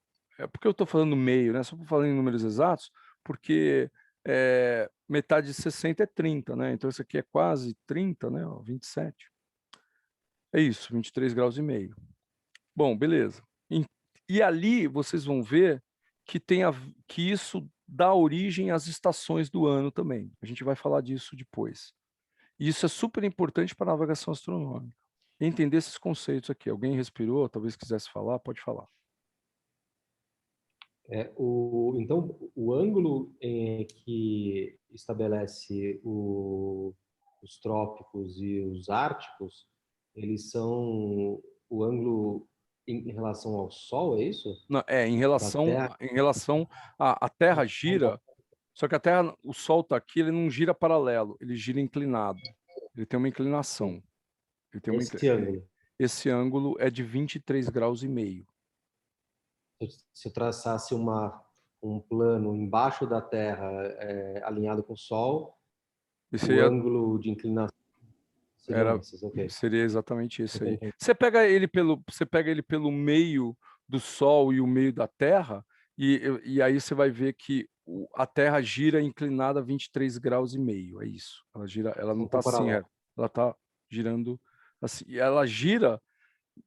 porque eu estou falando meio, né? Só para falar em números exatos, porque metade de 60 é 30, né? Então isso aqui é quase 30, né? 27. É isso, 23 graus e meio. Bom, beleza. E ali vocês vão ver que isso dá origem às estações do ano também. A gente vai falar disso depois. E isso é super importante para a navegação astronômica. Entender esses conceitos aqui. Alguém respirou? Talvez quisesse falar? Pode falar. Então, o ângulo que estabelece os trópicos e os árticos, eles são o ângulo em relação ao Sol, é isso? Não, em relação à Terra gira, só que a Terra, o Sol está aqui, ele não gira paralelo, ele gira inclinado. Ele tem uma inclinação. Esse ângulo é de 23 graus e meio. Se eu traçasse um plano embaixo da Terra alinhado com o Sol, o ângulo de inclinação seria exatamente esse aí. Você pega ele pelo meio do Sol e o meio da Terra, e aí você vai ver que a Terra gira inclinada a 23 graus e meio. É isso. Ela não está assim, ela está girando assim. E ela gira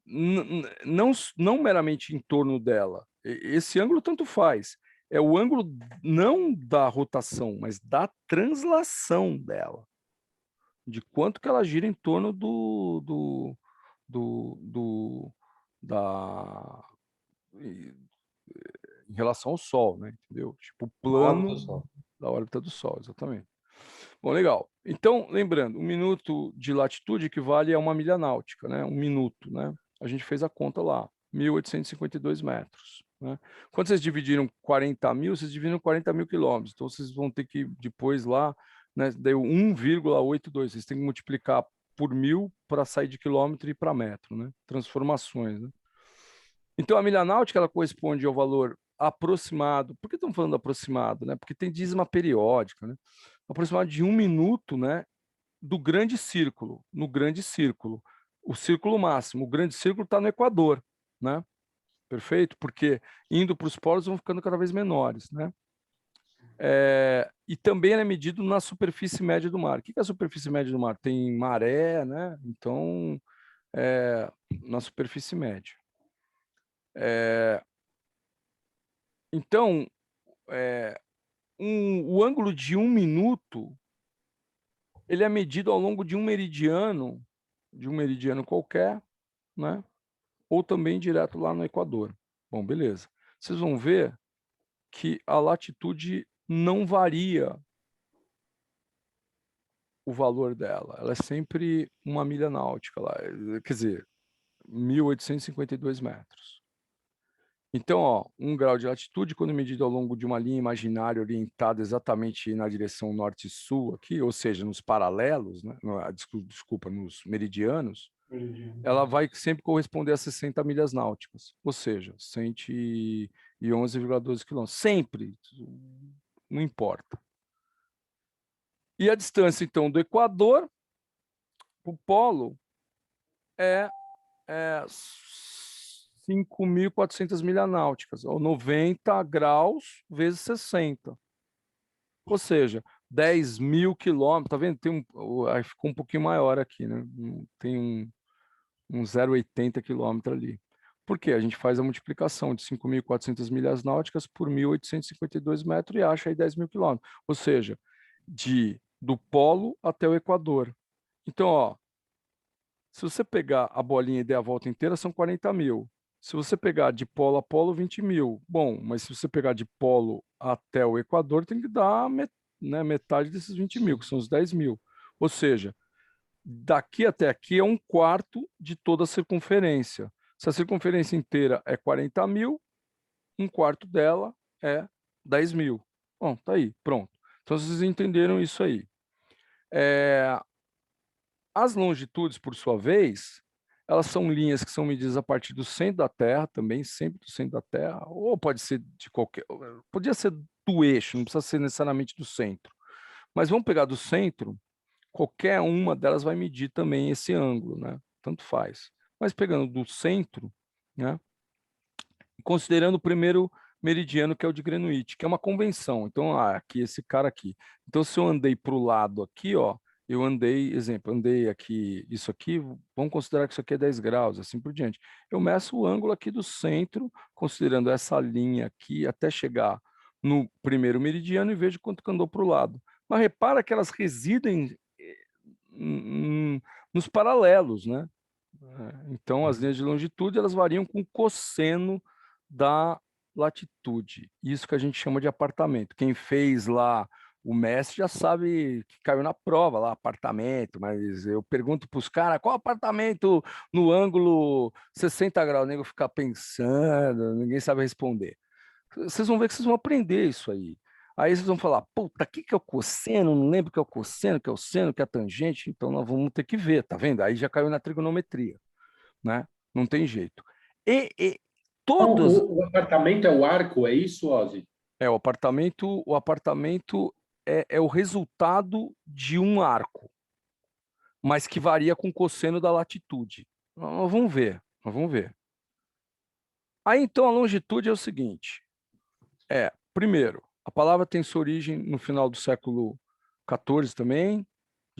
não meramente em torno dela. Esse ângulo tanto faz. É o ângulo não da rotação, mas da translação dela. De quanto que ela gira em torno da em relação ao Sol, né? Entendeu? Tipo, o plano da órbita do Sol, exatamente. Bom, legal. Então, lembrando, 1 minuto de latitude equivale a 1 milha náutica, né? 1 minuto, né? A gente fez a conta lá, 1.852 metros, né? Quando vocês dividiram 40 mil, vocês dividiram 40 mil quilômetros. Então, vocês vão ter que, depois lá, né, deu 1,82. Vocês têm que multiplicar por 1.000 para sair de quilômetro e para metro, né? Transformações, né? Então, a milha náutica, ela corresponde ao valor aproximado. Por que estamos falando aproximado, né? Porque tem dízima periódica, né? Aproximado de 1 minuto, né? Do grande círculo, no grande círculo. O círculo máximo, o grande círculo está no Equador, né? Perfeito? Porque indo para os polos vão ficando cada vez menores, né? E também ele é medido na superfície média do mar. O que é a superfície média do mar? Tem maré, né? Então, na superfície média. Então, o ângulo de 1 minuto, ele é medido ao longo de um meridiano qualquer, né? Ou também direto lá no Equador. Bom, beleza. Vocês vão ver que a latitude não varia o valor dela. Ela é sempre 1 milha náutica lá, quer dizer, 1.852 metros. Então, ó, 1 grau de latitude, quando medido ao longo de uma linha imaginária orientada exatamente na direção norte-sul aqui, ou seja, nos paralelos, né? Desculpa, nos meridianos, ela vai sempre corresponder a 60 milhas náuticas, ou seja, 111,12 quilômetros. Sempre, não importa. E a distância, então, do Equador para o polo é 5.400 milhas náuticas, ou 90 graus vezes 60. Ou seja, 10.000 quilômetros, tá vendo? Aí ficou um pouquinho maior aqui, né? Tem um 0,80 quilômetro ali. Por quê? A gente faz a multiplicação de 5.400 milhas náuticas por 1.852 metros e acha aí 10.000 quilômetros. Ou seja, do polo até o Equador. Então, ó, se você pegar a bolinha e der a volta inteira, são 40 mil. Se você pegar de polo a polo, 20 mil. Bom, mas se você pegar de polo até o Equador, tem que dar metade desses 20 mil, que são os 10 mil. Ou seja, daqui até aqui é 1/4 de toda a circunferência. Se a circunferência inteira é 40 mil, 1/4 dela é 10 mil. Bom, tá aí, pronto. Então vocês entenderam isso aí. As longitudes, por sua vez, elas são linhas que são medidas a partir do centro da Terra, também sempre do centro da Terra, ou pode ser de qualquer, podia ser do eixo, não precisa ser necessariamente do centro. Mas vamos pegar do centro, qualquer uma delas vai medir também esse ângulo, né? Tanto faz. Mas pegando do centro, né? Considerando o primeiro meridiano, que é o de Greenwich, que é uma convenção. Então, aqui, esse cara aqui. Então, se eu andei para o lado aqui, ó, eu andei, exemplo, andei aqui, isso aqui, vamos considerar que isso aqui é 10 graus, assim por diante. Eu meço o ângulo aqui do centro, considerando essa linha aqui, até chegar no primeiro meridiano e vejo quanto que andou para o lado. Mas repara que elas residem nos paralelos, né? Então, as linhas de longitude, elas variam com o cosseno da latitude. Isso que a gente chama de apartamento. Quem fez lá o mestre já sabe que caiu na prova lá, apartamento, mas eu pergunto para os caras, qual apartamento no ângulo 60 graus? O nego fica pensando, ninguém sabe responder. Vocês vão ver que vocês vão aprender isso aí. Aí vocês vão falar, puta, o que é o cosseno? Não lembro o que é o cosseno, que é o seno, que é a tangente. Então nós vamos ter que ver, tá vendo? Aí já caiu na trigonometria, né? Não tem jeito. E Então, todos... o apartamento é o arco, é isso, Ozzy? O apartamento é o resultado de um arco, mas que varia com o cosseno da latitude. Nós vamos ver. Aí então a longitude é o seguinte, primeiro, a palavra tem sua origem no final do século XIV também,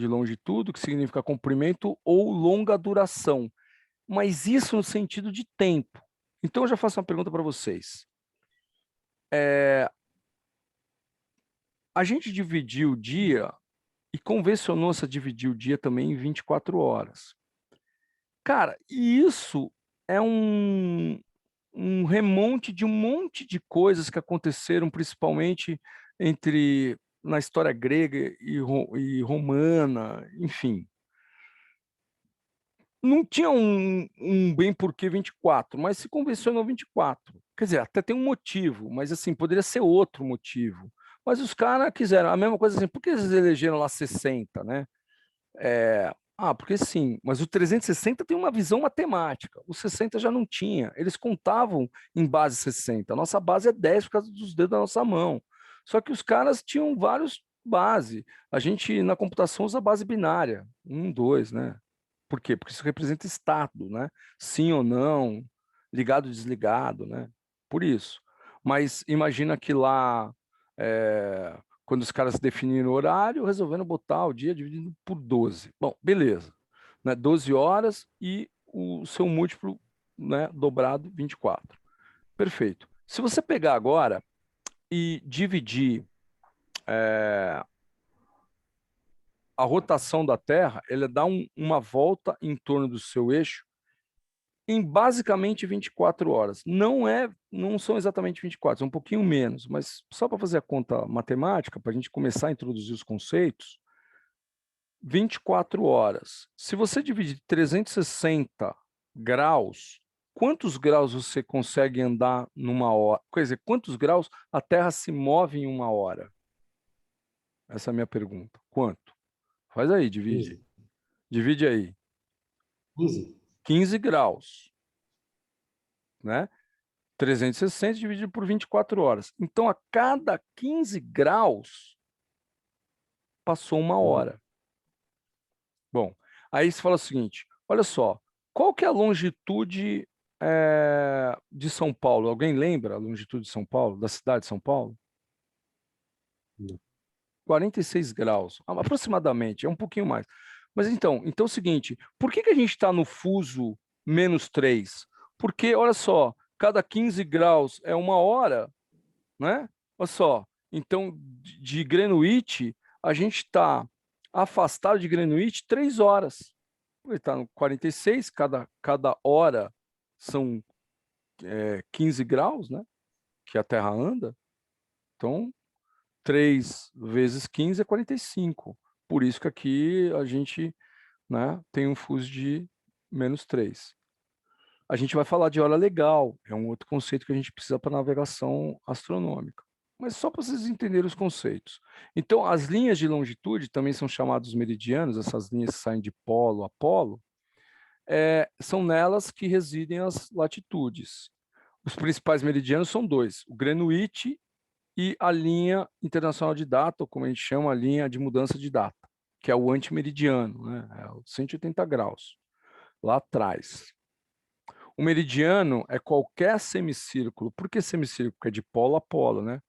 de longitude, que significa comprimento, ou longa duração. Mas isso no sentido de tempo. Então, eu já faço uma pergunta para vocês. A gente dividiu o dia e convencionou-se a dividir o dia também em 24 horas. Cara, e isso é um remonte de um monte de coisas que aconteceram, principalmente na história grega e romana, enfim. Não tinha um bem porquê 24, mas se convencionou 24. Quer dizer, até tem um motivo, mas assim, poderia ser outro motivo. Mas os caras quiseram, a mesma coisa assim, por que eles elegeram lá 60, né? Porque sim, mas o 360 tem uma visão matemática, o 60 já não tinha, eles contavam em base 60, a nossa base é 10 por causa dos dedos da nossa mão, só que os caras tinham vários bases, a gente na computação usa base binária, 1, 2, né? Por quê? Porque isso representa estado, né? Sim ou não, ligado, desligado, né? Por isso. Mas imagina que lá, quando os caras definiram o horário, resolveram botar o dia dividido por 12. Bom, beleza. Né? 12 horas e o seu múltiplo, né, dobrado, 24. Perfeito. Se você pegar agora e dividir a rotação da Terra, ela dá uma volta em torno do seu eixo em basicamente 24 horas. Não são exatamente 24, são um pouquinho menos, mas só para fazer a conta matemática, para a gente começar a introduzir os conceitos, 24 horas. Se você dividir 360 graus, quantos graus você consegue andar numa hora? Quer dizer, quantos graus a Terra se move em uma hora? Essa é a minha pergunta. Quanto? Faz aí, divide. 15. Divide aí. 15. 15 graus, né? 360 dividido por 24 horas. Então, a cada 15 graus, passou uma hora. Bom, aí você fala o seguinte, olha só, qual que é a longitude de São Paulo? Alguém lembra a longitude de São Paulo, da cidade de São Paulo? Não. 46 graus, aproximadamente, é um pouquinho mais. Mas então é o seguinte, por que a gente está no fuso -3? Porque, olha só, cada 15 graus é uma hora, né? Olha só, então de Greenwich, a gente está afastado de Greenwich 3 horas. Ele está no 46, cada hora são 15 graus, né? Que a Terra anda. Então, 3 vezes 15 é 45. Por isso que aqui a gente, né, tem um fuso de -3. A gente vai falar de hora legal, é um outro conceito que a gente precisa para navegação astronômica. Mas só para vocês entenderem os conceitos. Então, as linhas de longitude também são chamadas meridianos, essas linhas que saem de polo a polo, são nelas que residem as latitudes. Os principais meridianos são 2, o Greenwich e a linha internacional de data, ou como a gente chama, a linha de mudança de data, que é o antimeridiano, né? É o 180 graus, lá atrás. O meridiano é qualquer semicírculo. Por que semicírculo? Porque é de polo a polo, né?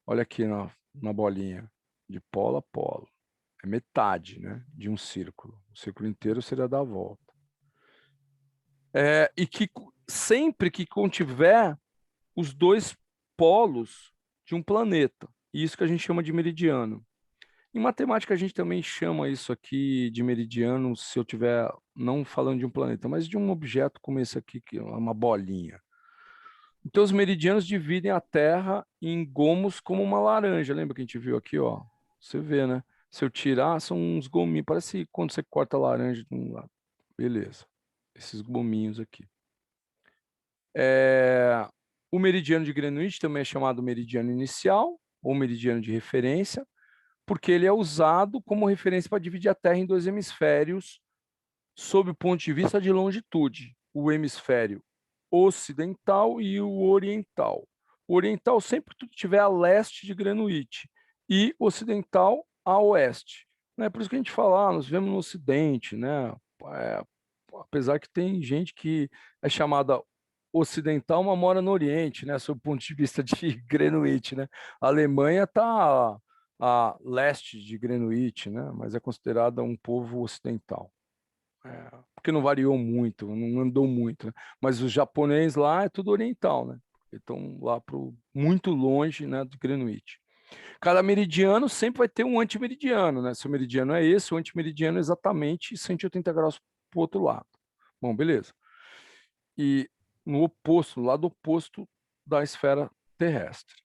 Olha aqui na bolinha, de polo a polo. É metade, né, de um círculo. O círculo inteiro seria dar a volta. E que sempre que contiver os 2 polos de um planeta. Isso que a gente chama de meridiano. Em matemática, a gente também chama isso aqui de meridiano, se eu estiver não falando de um planeta, mas de um objeto como esse aqui, que é uma bolinha. Então, os meridianos dividem a Terra em gomos como uma laranja. Lembra que a gente viu aqui, ó? Você vê, né? Se eu tirar, são uns gominhos. Parece quando você corta a laranja de um lado. Beleza. Esses gominhos aqui. O meridiano de Greenwich também é chamado meridiano inicial, ou meridiano de referência, porque ele é usado como referência para dividir a Terra em 2 hemisférios, sob o ponto de vista de longitude. O hemisfério ocidental e o oriental. O oriental sempre que estiver a leste de Greenwich e ocidental a oeste. Né? Por isso que a gente fala, nós vivemos no ocidente, né? Apesar que tem gente que é chamada ocidental, mas mora no oriente, né? Sob o ponto de vista de Greenwich, né? A Alemanha está a leste de Greenwich, né? Mas é considerada um povo ocidental. Porque não variou muito, não andou muito, né? Mas os japoneses lá é tudo oriental, né? Estão lá muito longe, né, de Greenwich. Cada meridiano sempre vai ter um antimeridiano, né? Se o meridiano é esse, o antimeridiano é exatamente 180 graus para o outro lado. Bom, beleza. E no oposto, no lado oposto da esfera terrestre.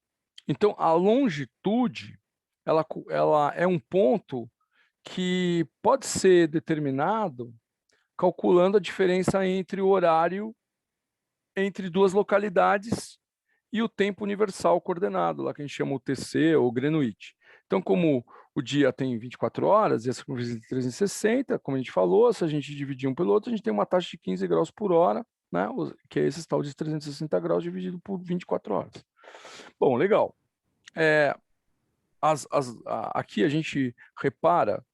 Então, a longitude, ela é um ponto que pode ser determinado calculando a diferença entre o horário entre duas localidades e o tempo universal coordenado, lá que a gente chama o TC ou Greenwich. Então, como o dia tem 24 horas e a circunferência tem 360, como a gente falou, se a gente dividir um pelo outro, a gente tem uma taxa de 15 graus por hora, né, que é esse tal de 360 graus dividido por 24 horas. Bom, legal. Aqui a gente repara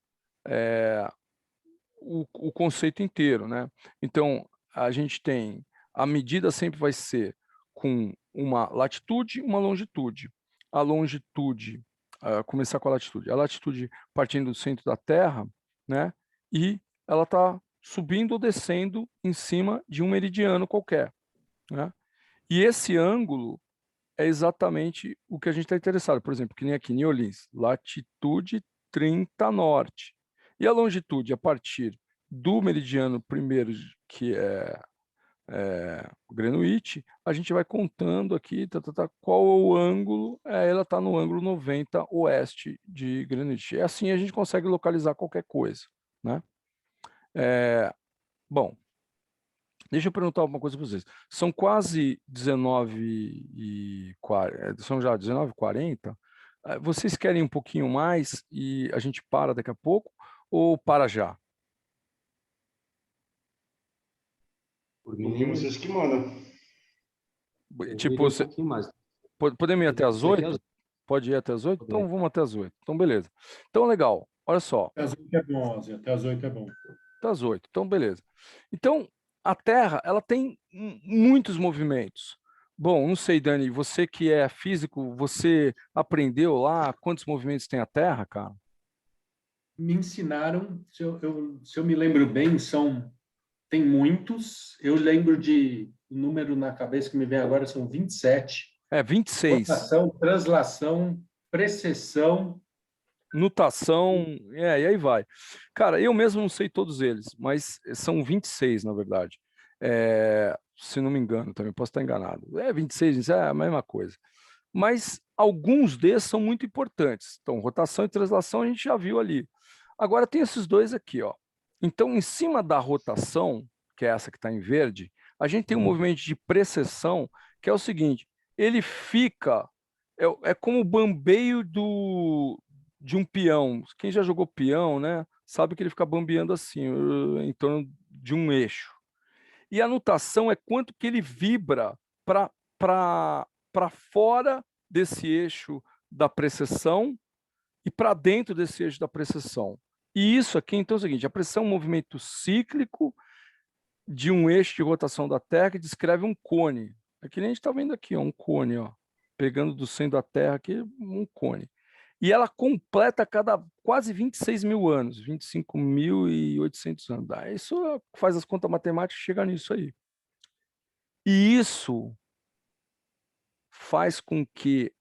o conceito inteiro, né? Então, a gente tem, a medida sempre vai ser com uma latitude e uma longitude. A longitude, começar com a latitude. A latitude partindo do centro da Terra, né? E ela está subindo ou descendo em cima de um meridiano qualquer, né? E esse ângulo é exatamente o que a gente está interessado. Por exemplo, que nem aqui, New Orleans, latitude 30 norte. E a longitude, a partir do meridiano primeiro, que é Greenwich, a gente vai contando aqui qual é o ângulo, ela está no ângulo 90 oeste de Greenwich. E assim a gente consegue localizar qualquer coisa, né? Bom, deixa eu perguntar uma coisa para vocês. São quase 19h40, são já 19h40. Vocês querem um pouquinho mais e a gente para daqui a pouco ou para já? Por Porque mim, vocês que mandam. eu Tipo, iria um pouquinho mais. podemos ir até as Isso aqui 8? Pode ir até as 8? Então Poder. vamos até as 8. Então, beleza. Então, legal. Olha só, Até as 8 é bom, Zé. Até as 8 é bom. até as 8. Então, beleza. Então, a Terra, ela tem muitos movimentos. Bom, não sei, Dani, você que é físico, você aprendeu lá quantos movimentos tem a Terra, cara? Me ensinaram, se eu me lembro bem, tem muitos. Eu lembro de o número na cabeça que me vem agora, são 27. 26. Rotação, translação, precessão. Nutação, e aí vai. Cara, eu mesmo não sei todos eles, mas são 26, na verdade. Se não me engano, também posso estar enganado. 26, é a mesma coisa. Mas alguns desses são muito importantes. Então, rotação e translação a gente já viu ali. Agora tem esses dois aqui, ó. Então, em cima da rotação, que é essa que está em verde, a gente tem um movimento de precessão, que é o seguinte: ele fica, é como o bambeio de um peão. Quem já jogou peão, né, sabe que ele fica bambeando assim, em torno de um eixo. E a nutação é quanto que ele vibra para fora desse eixo da precessão e para dentro desse eixo da precessão. E isso aqui, então, é o seguinte: a precessão é um movimento cíclico de um eixo de rotação da Terra que descreve um cone. É que nem a gente está vendo aqui, ó, um cone, ó, pegando do centro da Terra aqui, um cone. E ela completa cada quase 26 mil anos, 25.800 anos. Isso faz as contas matemáticas, chega nisso aí. E isso faz com que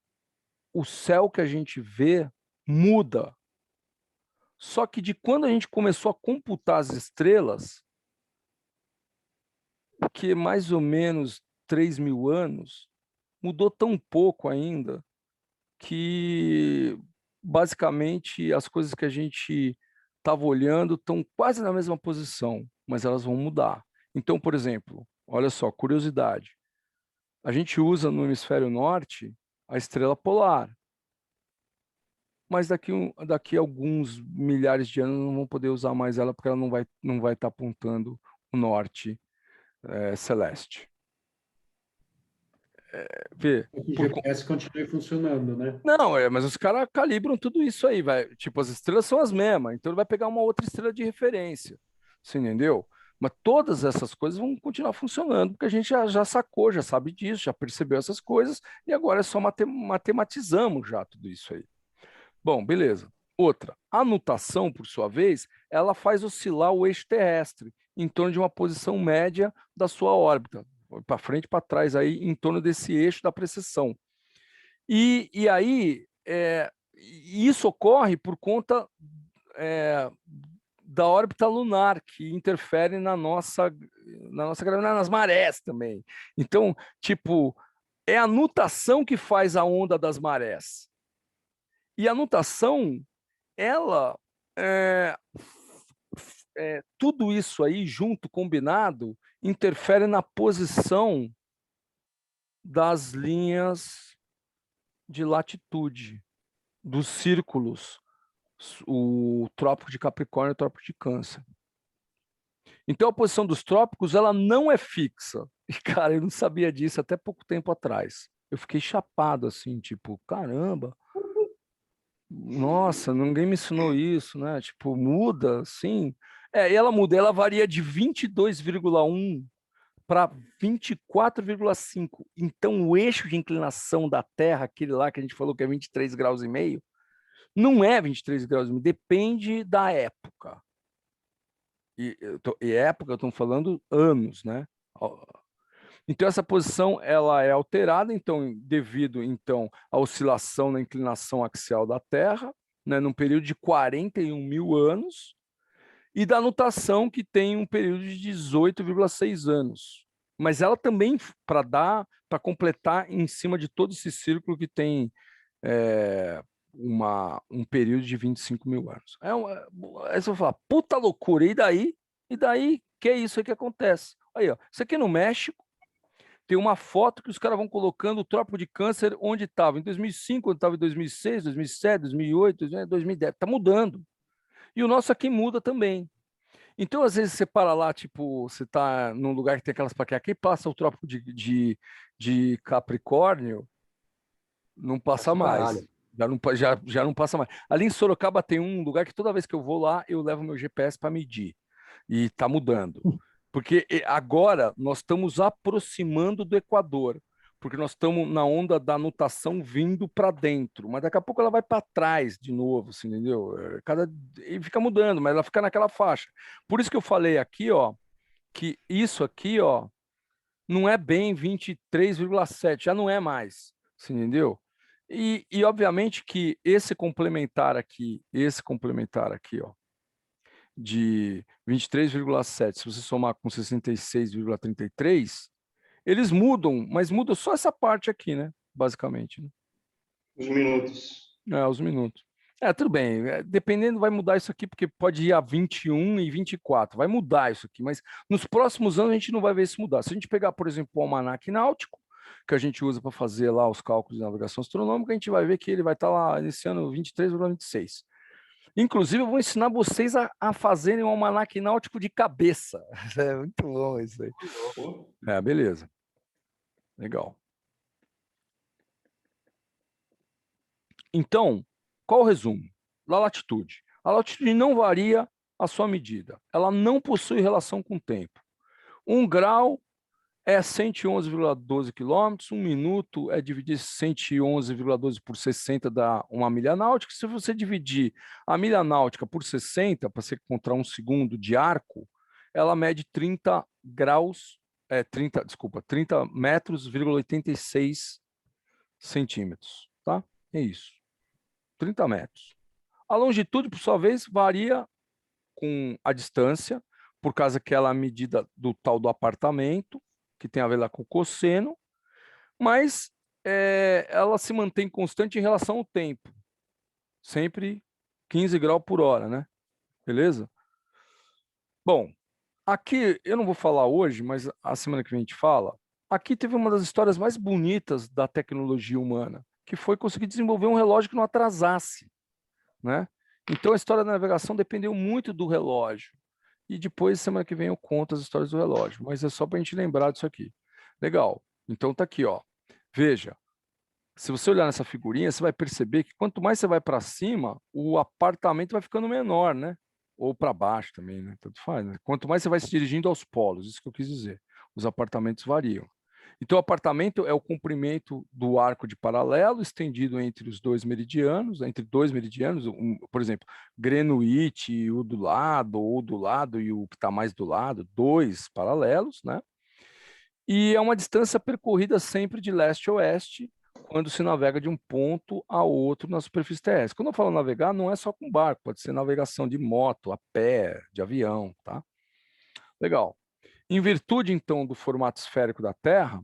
o céu que a gente vê muda. Só que de quando a gente começou a computar as estrelas, que é mais ou menos 3 mil anos, mudou tão pouco ainda que basicamente as coisas que a gente estava olhando estão quase na mesma posição, mas elas vão mudar. Então, por exemplo, olha só, curiosidade. A gente usa no hemisfério norte a estrela polar, mas daqui a alguns milhares de anos não vão poder usar mais ela porque ela não vai estar apontando o norte celeste. Vê, O GPS continue funcionando, né? Não, mas os caras calibram tudo isso aí, vai. Tipo, as estrelas são as mesmas, então ele vai pegar uma outra estrela de referência. Você entendeu? Mas todas essas coisas vão continuar funcionando, porque a gente já sacou, já sabe disso, já percebeu essas coisas, e agora é só matematizamos já tudo isso aí. Bom, beleza. Outra, a nutação, por sua vez, ela faz oscilar o eixo terrestre em torno de uma posição média da sua órbita, para frente e para trás, aí, em torno desse eixo da precessão. E aí, isso ocorre por conta da órbita lunar, que interfere na nossa gravidade, nas marés também. Então, tipo, é a nutação que faz a onda das marés. E a nutação, ela, tudo isso aí junto, combinado, interfere na posição das linhas de latitude, dos círculos, o trópico de Capricórnio e o trópico de Câncer. Então, a posição dos trópicos, ela não é fixa. E, cara, eu não sabia disso até pouco tempo atrás. Eu fiquei chapado, assim, tipo, caramba, nossa, ninguém me ensinou isso, né? Tipo, muda, assim. E ela muda, ela varia de 22,1 para 24,5. Então, o eixo de inclinação da Terra, aquele lá que a gente falou que é 23 graus e meio, não é 23 graus e meio, depende da época. E época, eu estou falando anos, né? Então, essa posição ela é alterada, então, devido então, à oscilação na inclinação axial da Terra, né, num período de 41 mil anos, e da nutação, que tem um período de 18,6 anos. Mas ela também, para completar em cima de todo esse círculo que tem um período de 25 mil anos. Aí você vai falar, puta loucura, e daí? E daí, que é isso aí que acontece? Aí, ó, isso aqui no México, tem uma foto que os caras vão colocando o Trópico de Câncer onde estava em 2005, onde estava em 2006, 2007, 2008, 2010. Está mudando. E o nosso aqui muda também. Então, às vezes, você para lá, tipo, você está num lugar que tem aquelas plaquinhas, aqui passa o Trópico de Capricórnio, não passa mais. Já não passa mais. Ali em Sorocaba tem um lugar que toda vez que eu vou lá, eu levo meu GPS para medir. E está mudando. Porque agora nós estamos aproximando do Equador, porque nós estamos na onda da nutação vindo para dentro, mas daqui a pouco ela vai para trás de novo, assim, entendeu? E fica mudando, mas ela fica naquela faixa. Por isso que eu falei aqui, ó, que isso aqui, ó, não é bem 23,7, já não é mais, assim, entendeu? E obviamente que esse complementar aqui, ó, de 23,7, se você somar com 66,33, eles mudam, mas mudam só essa parte aqui, né? Basicamente. Né? Os minutos. Os minutos. Tudo bem. Dependendo, vai mudar isso aqui, porque pode ir a 21 e 24. Vai mudar isso aqui, mas nos próximos anos a gente não vai ver isso mudar. Se a gente pegar, por exemplo, o almanaque náutico, que a gente usa para fazer lá os cálculos de navegação astronômica, a gente vai ver que ele vai estar lá nesse ano 23,26. Inclusive, eu vou ensinar vocês a fazerem um almanaque náutico de cabeça. É muito bom isso aí. Beleza. Legal. Então, qual o resumo? Da latitude. A latitude não varia a sua medida. Ela não possui relação com o tempo. 1 grau é 111,12 quilômetros, 1 minuto é dividir 111,12 por 60 dá uma milha náutica. Se você dividir a milha náutica por 60, para você encontrar um segundo de arco, ela mede 30 metros,86 centímetros, tá? É isso, 30 metros. A longitude, por sua vez, varia com a distância, por causa que ela é a medida do tal do apartamento, que tem a ver lá com o cosseno, mas ela se mantém constante em relação ao tempo. Sempre 15 graus por hora, né? Beleza? Bom, aqui eu não vou falar hoje, mas a semana que vem a gente fala. Aqui teve uma das histórias mais bonitas da tecnologia humana, que foi conseguir desenvolver um relógio que não atrasasse, né? Então a história da navegação dependeu muito do relógio. E depois, semana que vem, eu conto as histórias do relógio. Mas é só para a gente lembrar disso aqui. Legal. Então tá aqui, ó. Veja, se você olhar nessa figurinha, você vai perceber que quanto mais você vai para cima, o apartamento vai ficando menor, né? Ou para baixo também, né? Tanto faz, né? Quanto mais você vai se dirigindo aos polos, isso que eu quis dizer. Os apartamentos variam. Então, o apartamento é o comprimento do arco de paralelo estendido entre os dois meridianos, por exemplo, Greenwich, o do lado, ou do lado e o que está mais do lado, dois paralelos, né? E é uma distância percorrida sempre de leste a oeste, quando se navega de um ponto a outro na superfície terrestre. Quando eu falo navegar, não é só com barco, pode ser navegação de moto, a pé, de avião, tá? Legal. Em virtude, então, do formato esférico da Terra,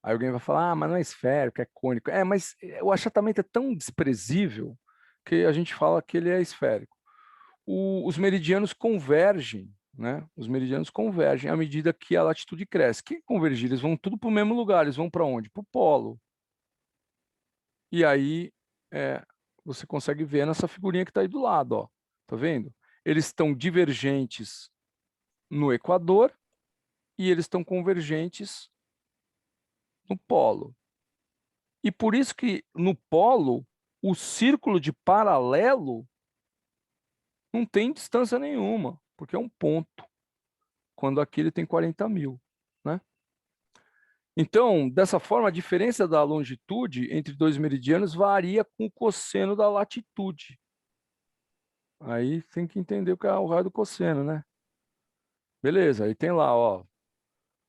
aí alguém vai falar, mas não é esférico, é cônico. Mas o achatamento é tão desprezível que a gente fala que ele é esférico. Os meridianos convergem, né? Os meridianos convergem à medida que a latitude cresce. Que convergir? Eles vão tudo para o mesmo lugar, eles vão para onde? Para o polo. E aí você consegue ver nessa figurinha que está aí do lado, ó. Tá vendo? Eles estão divergentes no Equador e eles estão convergentes no polo. E por isso que no polo, o círculo de paralelo não tem distância nenhuma, porque é um ponto, quando aqui ele tem 40.000, né? Então, dessa forma, a diferença da longitude entre dois meridianos varia com o cosseno da latitude. Aí tem que entender o que é o raio do cosseno, né? Beleza, aí tem lá, ó,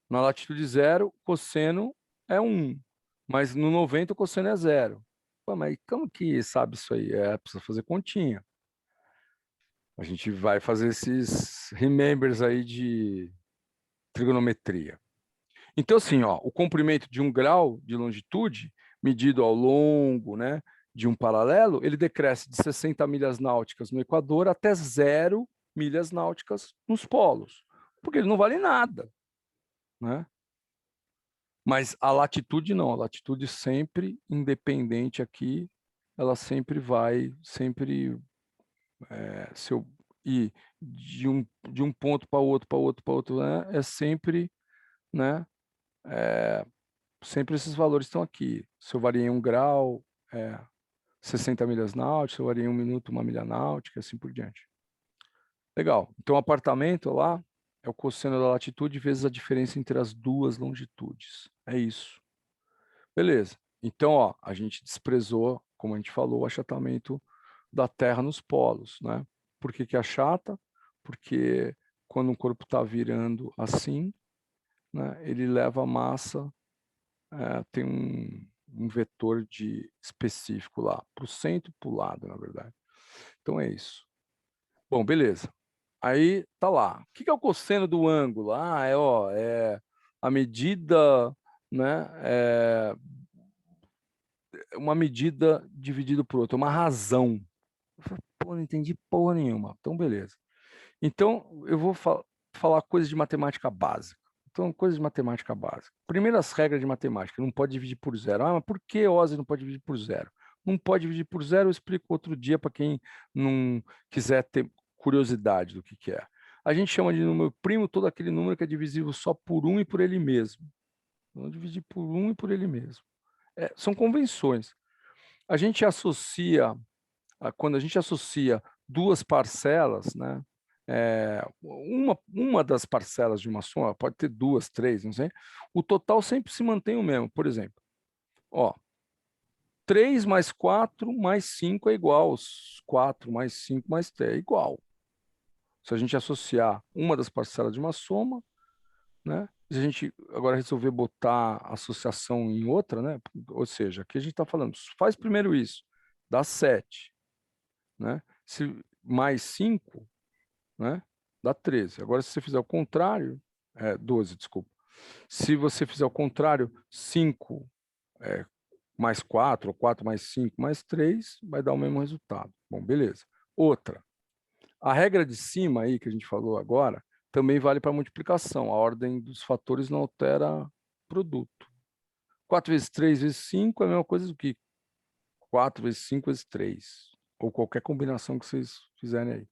na latitude 0, o cosseno é 1, mas no 90 o cosseno é 0. Pô, mas como que sabe isso aí? Precisa fazer continha. A gente vai fazer esses remembers aí de trigonometria. Então, assim, ó, o comprimento de 1 grau de longitude, medido ao longo, né, de um paralelo, ele decresce de 60 milhas náuticas no Equador até 0 milhas náuticas nos polos, porque ele não vale nada, né? Mas a latitude não, a latitude sempre independente aqui, ela sempre vai, se eu ir de um ponto para outro, né, é sempre, né, sempre esses valores estão aqui. Se eu variei 1 grau, 60 milhas náuticas, se eu variei 1 minuto, 1 milha náutica, assim por diante. Legal. Então, o apartamento lá é o cosseno da latitude vezes a diferença entre as duas longitudes. É isso. Beleza. Então, ó, a gente desprezou, como a gente falou, o achatamento da Terra nos polos, né? Por que que achata? Porque quando um corpo está virando assim, né, ele leva a massa, tem um vetor específico lá, para o centro e para o lado, na verdade. Então é isso. Bom, beleza. Aí tá lá. O que é o cosseno do ângulo? É a medida, né? Uma medida dividida por outra, uma razão. Eu falei, pô, não entendi porra nenhuma. Então, beleza. Então, eu vou falar coisas de matemática básica. Então, coisas de matemática básica. Primeiras regras de matemática, não pode dividir por zero. Mas por que Ozzy não pode dividir por zero? Não pode dividir por zero, eu explico outro dia para quem não quiser ter curiosidade do que é. A gente chama de número primo todo aquele número que é divisível só por 1 e por ele mesmo. Vamos dividir por 1 e por ele mesmo. São convenções. A gente associa, quando a gente associa duas parcelas, né? Uma das parcelas de uma soma, pode ter 2, 3, não sei, o total sempre se mantém o mesmo. Por exemplo, ó, 3 mais 4 mais 5 é igual, 4 mais 5 mais 3 é igual. Se a gente associar uma das parcelas de uma soma, né? Se a gente agora resolver botar associação em outra, né? Ou seja, aqui a gente está falando, faz primeiro isso, dá 7, né? Mais 5, né? Dá 13. Agora, se você fizer o contrário, 12, desculpa. Se você fizer o contrário, 5 mais 4, ou 4 mais 5 mais 3, vai dar o mesmo resultado. Bom, beleza. Outra. A regra de cima aí, que a gente falou agora, também vale para multiplicação. A ordem dos fatores não altera produto. 4 vezes 3 vezes 5 é a mesma coisa do que 4 vezes 5 vezes 3. Ou qualquer combinação que vocês fizerem aí.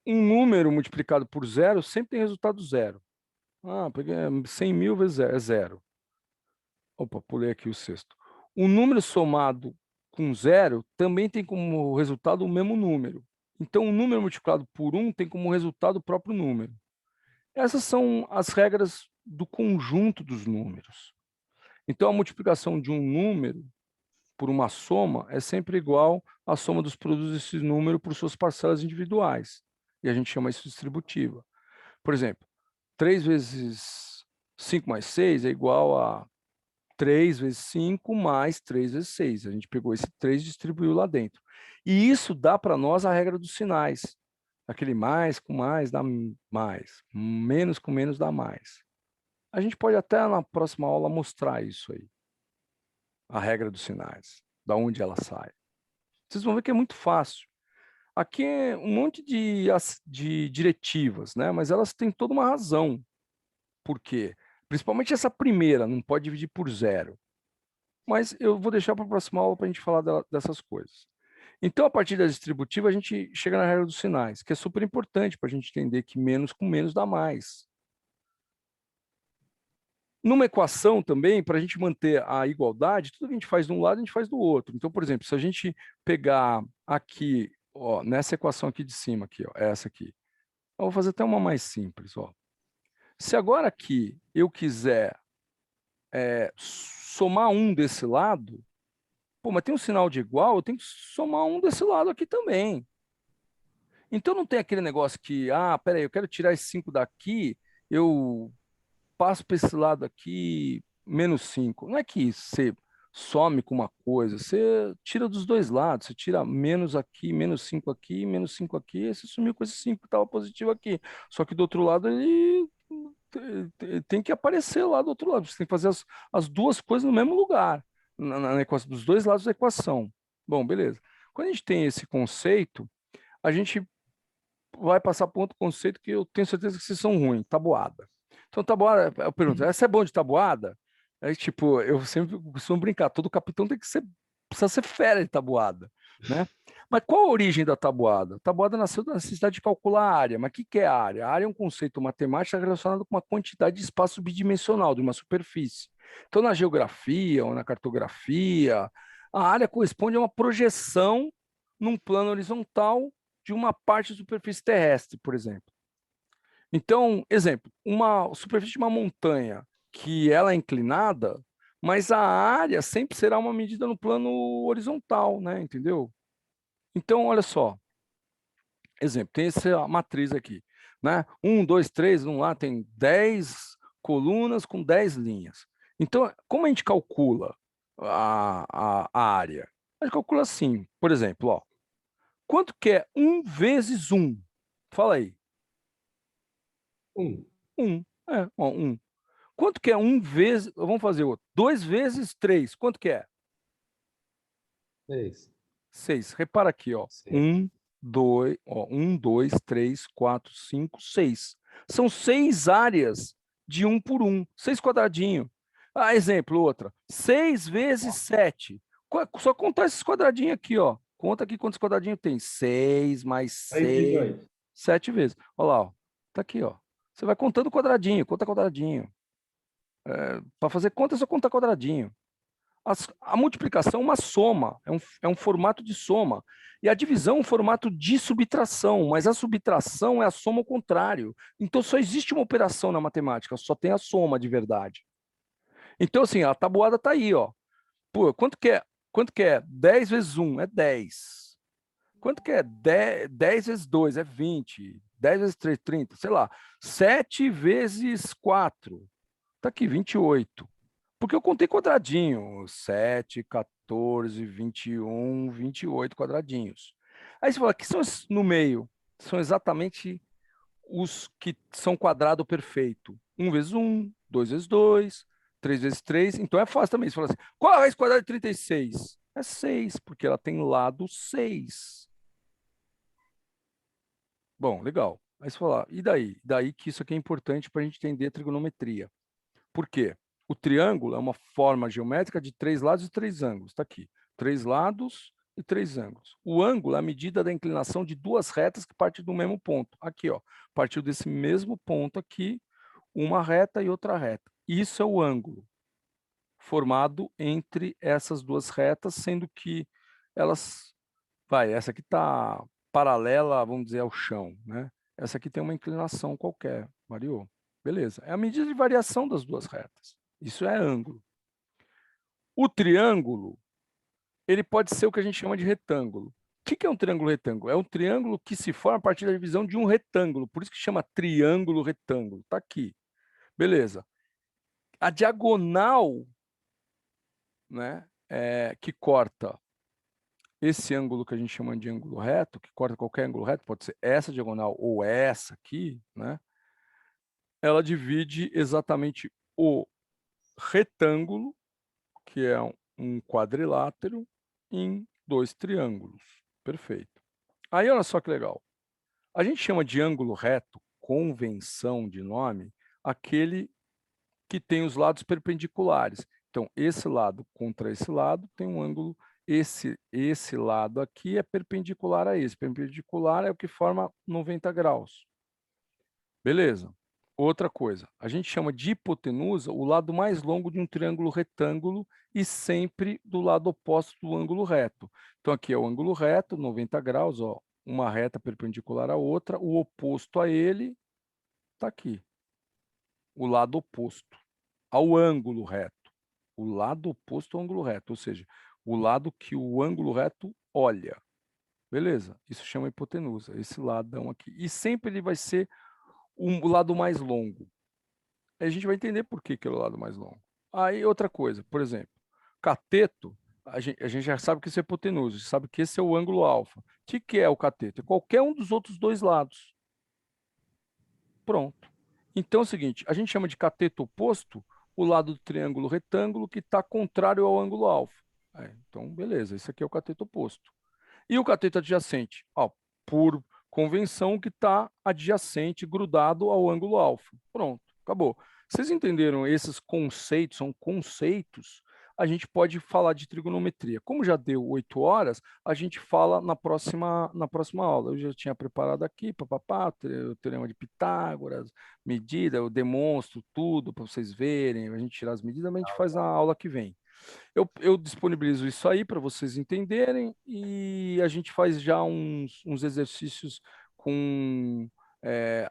Um número multiplicado por zero sempre tem resultado zero. Porque 100 mil vezes zero é zero. Opa, pulei aqui o sexto. Um número somado com zero também tem como resultado o mesmo número. Então, um número multiplicado por 1 tem como resultado o próprio número. Essas são as regras do conjunto dos números. Então, a multiplicação de um número por uma soma é sempre igual à soma dos produtos desse número por suas parcelas individuais. E a gente chama isso de distributiva. Por exemplo, 3 vezes 5 mais 6 é igual a 3 vezes 5 mais 3 vezes 6. A gente pegou esse 3 e distribuiu lá dentro. E isso dá para nós a regra dos sinais. Aquele mais com mais dá mais, menos com menos dá mais. A gente pode até na próxima aula mostrar isso aí, a regra dos sinais, da onde ela sai. Vocês vão ver que é muito fácil. Aqui é um monte de diretivas, né? Mas elas têm toda uma razão. Por quê? Principalmente essa primeira, não pode dividir por zero. Mas eu vou deixar para a próxima aula para a gente falar dessas coisas. Então, a partir da distributiva, a gente chega na regra dos sinais, que é super importante para a gente entender que menos com menos dá mais. Numa equação também, para a gente manter a igualdade, tudo que a gente faz de um lado, a gente faz do outro. Então, por exemplo, se a gente pegar aqui, ó, nessa equação aqui de cima, aqui, ó, essa aqui, eu vou fazer até uma mais simples. Ó. Se agora aqui eu quiser somar um desse lado, pô, mas tem um sinal de igual, eu tenho que somar um desse lado aqui também. Então não tem aquele negócio que, peraí, eu quero tirar esse 5 daqui, eu passo para esse lado aqui, menos 5. Não é que você some com uma coisa, você tira dos dois lados, você tira menos aqui, menos 5 aqui, menos 5 aqui, você sumiu com esse 5 que estava positivo aqui. Só que do outro lado ele tem que aparecer lá do outro lado, você tem que fazer as duas coisas no mesmo lugar, na equação, dos dois lados da equação. Bom, beleza. Quando a gente tem esse conceito, a gente vai passar para outro conceito que eu tenho certeza que vocês são ruins, tabuada. Então, tabuada, eu pergunto, essa é bom de tabuada? Aí, tipo, eu sempre costumo brincar, todo capitão precisa ser fera de tabuada, né? Mas qual a origem da tabuada? A tabuada nasceu da necessidade de calcular a área. Mas o que é a área? A área é um conceito matemático relacionado com uma quantidade de espaço bidimensional de uma superfície. Então, na geografia ou na cartografia, a área corresponde a uma projeção num plano horizontal de uma parte da superfície terrestre, por exemplo. Então, exemplo, uma superfície de uma montanha que ela é inclinada, mas a área sempre será uma medida no plano horizontal, né? Entendeu? Então, olha só. Exemplo, tem essa matriz aqui, né? 1, 2, 3, vamos lá, tem 10 colunas com 10 linhas. Então, como a gente calcula a área? A gente calcula assim, por exemplo, ó, quanto que é 1 vezes 1? Fala aí. 1. 1. Ó, 1. Quanto que é 1 vezes... Vamos fazer outro. 2 vezes 3. Quanto que é? 6. 6. Repara aqui, ó. 1, 2, 3, 4, 5, 6. São 6 áreas de 1 por 1. 6 quadradinhos. Exemplo, outra. 6 vezes 7. Só contar esses quadradinhos aqui, ó. Conta aqui quantos quadradinhos tem. 6 mais 6. 7 vezes. Olha lá, ó. Tá aqui, ó. Você vai contando quadradinho, conta quadradinho. Para fazer conta, é só contar quadradinho. A multiplicação é uma soma, é um formato de soma. E a divisão é um formato de subtração, mas a subtração é a soma ao contrário. Então, só existe uma operação na matemática, só tem a soma de verdade. Então, assim, a tabuada está aí, ó. Pô, quanto que é 10 vezes 1? É 10. Quanto que é 10 vezes 2? É 20. 10 vezes 3, 30. Sei lá. 7 vezes 4. Está aqui, 28. Porque eu contei quadradinho. 7, 14, 21, 28 quadradinhos. Aí você fala, que são esses no meio? São exatamente os que são quadrado perfeito. 1 vezes 1, 2 vezes 2, 3 vezes 3. Então é fácil também. Você fala assim, qual é a raiz quadrada de 36? É 6, porque ela tem lado 6. Bom, legal. Aí você fala, e daí? Daí que isso aqui é importante para a gente entender a trigonometria. Por quê? O triângulo é uma forma geométrica de 3 lados e 3 ângulos. Está aqui. 3 lados e 3 ângulos. O ângulo é a medida da inclinação de duas retas que partem do mesmo ponto. Aqui, ó. Partiu desse mesmo ponto aqui, uma reta e outra reta. Isso é o ângulo formado entre essas duas retas, sendo que elas... essa aqui está paralela, vamos dizer, ao chão, né? Essa aqui tem uma inclinação qualquer, variou. Beleza. É a medida de variação das duas retas. Isso é ângulo. O triângulo, ele pode ser o que a gente chama de retângulo. O que é um triângulo retângulo? É um triângulo que se forma a partir da divisão de um retângulo. Por isso que chama triângulo retângulo. Está aqui. Beleza. A diagonal, né, que corta esse ângulo que a gente chama de ângulo reto, que corta qualquer ângulo reto, pode ser essa diagonal ou essa aqui, né? Ela divide exatamente o retângulo, que é um quadrilátero, em dois triângulos. Perfeito. Aí, olha só que legal. A gente chama de ângulo reto, convenção de nome, aquele que tem os lados perpendiculares. Então, esse lado contra esse lado tem um ângulo, esse lado aqui é perpendicular a esse. Perpendicular é o que forma 90 graus. Beleza. Outra coisa, a gente chama de hipotenusa o lado mais longo de um triângulo retângulo e sempre do lado oposto do ângulo reto. Então, aqui é o ângulo reto, 90 graus, ó, uma reta perpendicular à outra, o oposto a ele está aqui. O lado oposto ao ângulo reto. O lado oposto ao ângulo reto, ou seja, o lado que o ângulo reto olha. Beleza? Isso chama hipotenusa, esse ladão aqui. E sempre ele vai ser o lado mais longo. Aí a gente vai entender por que é o lado mais longo. Aí outra coisa, por exemplo, cateto, a gente já sabe que isso é hipotenusa, a gente sabe que esse é o ângulo alfa. O que é o cateto? É qualquer um dos outros dois lados. Pronto. Então é o seguinte, a gente chama de cateto oposto o lado do triângulo retângulo que está contrário ao ângulo alfa. Então, beleza, esse aqui é o cateto oposto. E o cateto adjacente? Ó, por convenção que está adjacente, grudado ao ângulo alfa. Pronto, acabou. Vocês entenderam esses conceitos? São conceitos. A gente pode falar de trigonometria. Como já deu 8 horas, a gente fala na próxima aula. Eu já tinha preparado aqui, papapá, o teorema de Pitágoras, medida, eu demonstro tudo para vocês verem, a gente tirar as medidas, mas a gente faz na aula que vem. Eu disponibilizo isso aí para vocês entenderem e a gente faz já uns exercícios com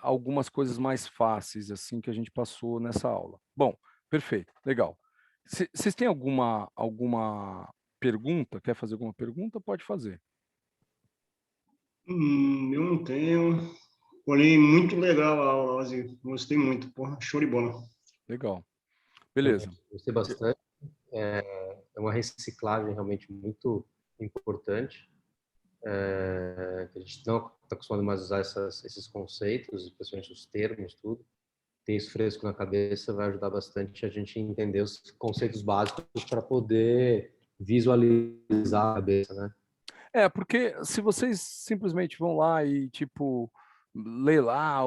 algumas coisas mais fáceis assim que a gente passou nessa aula. Bom, perfeito, legal. Vocês têm alguma pergunta? Quer fazer alguma pergunta? Pode fazer. Eu não tenho. Porém, muito legal a aula, Ozzy. Gostei muito. Porra, show de bola. Legal. Beleza. Gostei bastante. É uma reciclagem realmente muito importante. A gente não está acostumado mais a usar esses conceitos, especialmente os termos, tudo. Ter isso fresco na cabeça vai ajudar bastante a gente entender os conceitos básicos para poder visualizar a cabeça, né? Porque se vocês simplesmente vão lá e, tipo, lê lá,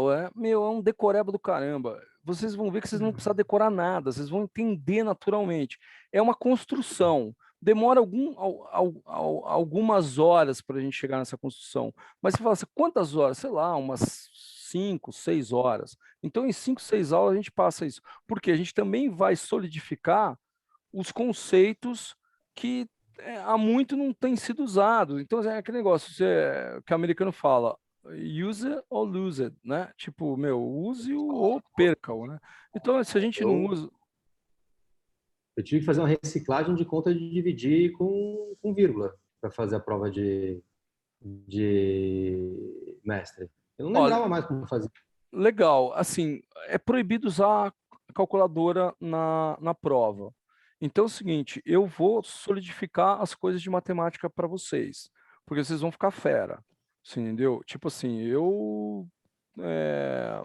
é um decoreba do caramba. Vocês vão ver que vocês não precisam decorar nada, vocês vão entender naturalmente. É uma construção. Demora algumas horas para a gente chegar nessa construção. Mas você fala assim, quantas horas? Sei lá, umas 5, 6 horas. Então, em 5, 6 aulas a gente passa isso. Porque a gente também vai solidificar os conceitos que há muito não têm sido usados. Então, é aquele negócio que o americano fala, use it or lose it, né? Tipo, use-o ou perca-o, né? Então, se a gente não usa... Eu tive que fazer uma reciclagem de conta de dividir com vírgula para fazer a prova de mestre. Eu não lembrava mais como fazer. Legal. Assim, é proibido usar a calculadora na prova. Então é o seguinte, eu vou solidificar as coisas de matemática para vocês, porque vocês vão ficar fera, entendeu? Tipo assim, eu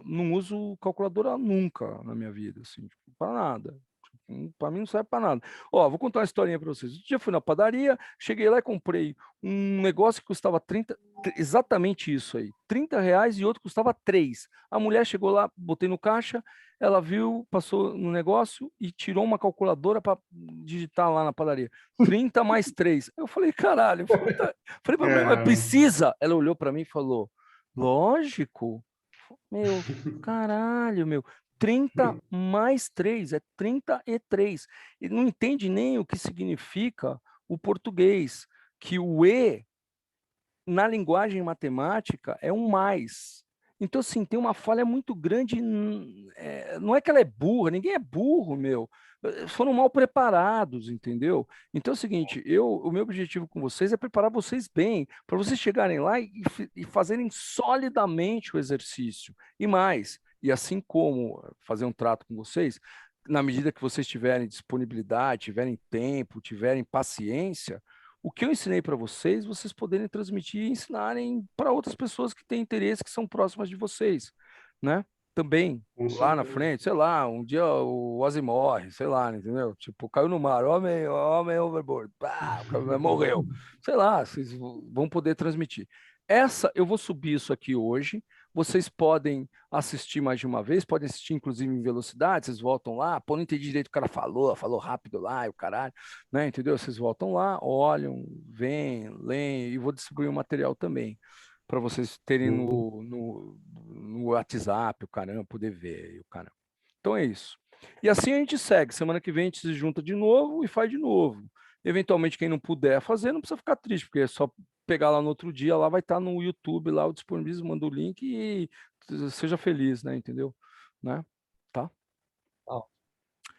não uso calculadora nunca na minha vida, assim, para nada. Para mim não serve para nada. Ó, vou contar uma historinha para vocês. Um dia fui na padaria, cheguei lá e comprei um negócio que custava 30, exatamente isso aí, R$30 e outro custava 3. A mulher chegou lá, botei no caixa, ela viu, passou no negócio e tirou uma calculadora para digitar lá na padaria. 30 mais 3. Eu falei, caralho. Falei para mim, mas precisa? Ela olhou para mim e falou, lógico. Meu, caralho, meu. 30 mais 3, é 33. Ele não entende nem o que significa o português, que o E, na linguagem matemática, é um mais. Então, assim, tem uma falha muito grande. Não é que ela é burra, ninguém é burro, meu. Foram mal preparados, entendeu? Então é o seguinte, o meu objetivo com vocês é preparar vocês bem, para vocês chegarem lá e fazerem solidamente o exercício. E mais, e assim como fazer um trato com vocês, na medida que vocês tiverem disponibilidade, tiverem tempo, tiverem paciência, o que eu ensinei para vocês, vocês poderem transmitir e ensinarem para outras pessoas que têm interesse, que são próximas de vocês, né? Também, Com lá na certeza. frente, sei lá, um dia o Ozzy morre, sei lá, entendeu? Tipo, caiu no mar, homem overboard, pá, o cara morreu. Sei lá, vocês vão poder transmitir. Eu vou subir isso aqui hoje, vocês podem assistir mais de uma vez, podem assistir inclusive em velocidade, vocês voltam lá, pô, não entendi direito o cara falou rápido lá, e o caralho, né, entendeu? Vocês voltam lá, olham, veem, leem, e vou distribuir o material também, para vocês terem no WhatsApp, o caramba, poder ver, o caramba. Então é isso. E assim a gente segue, semana que vem a gente se junta de novo e faz de novo. Eventualmente, quem não puder fazer, não precisa ficar triste, porque é só pegar lá no outro dia, lá vai estar no YouTube, lá eu disponibilizo, mando o link e seja feliz, né? Entendeu? Né? Tá?